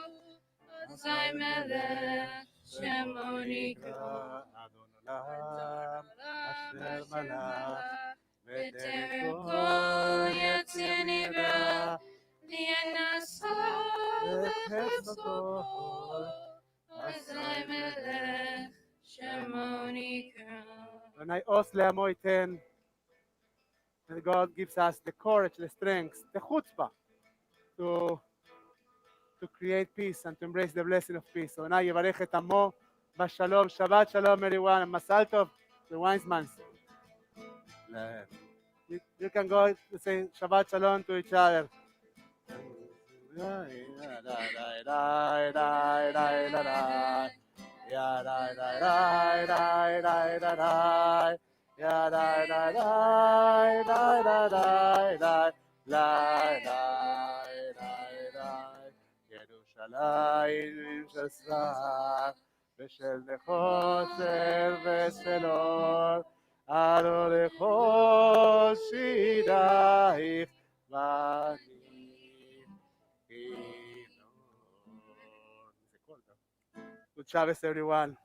אזי מלך שמו נקרא. אדון עולם אשר מלך בטרם כל יציר נברא, לעת נשא וחסו כל, אזי מלך שמו נקרא. Adonai os le'amo iten. And God gives us the courage, the strength, the chutzpah to create peace and to embrace the blessing of peace. Adonai yevarech et amo b'shalom. Shabbat Shalom, everyone. Mazal Tov, the Weinsmans. You can go to say Shabbat Shalom to each other. ירושלים של סלח ושל נחושת ושל אור, הלא לכל שירייך ואני כינור. Good Shabbos, everyone.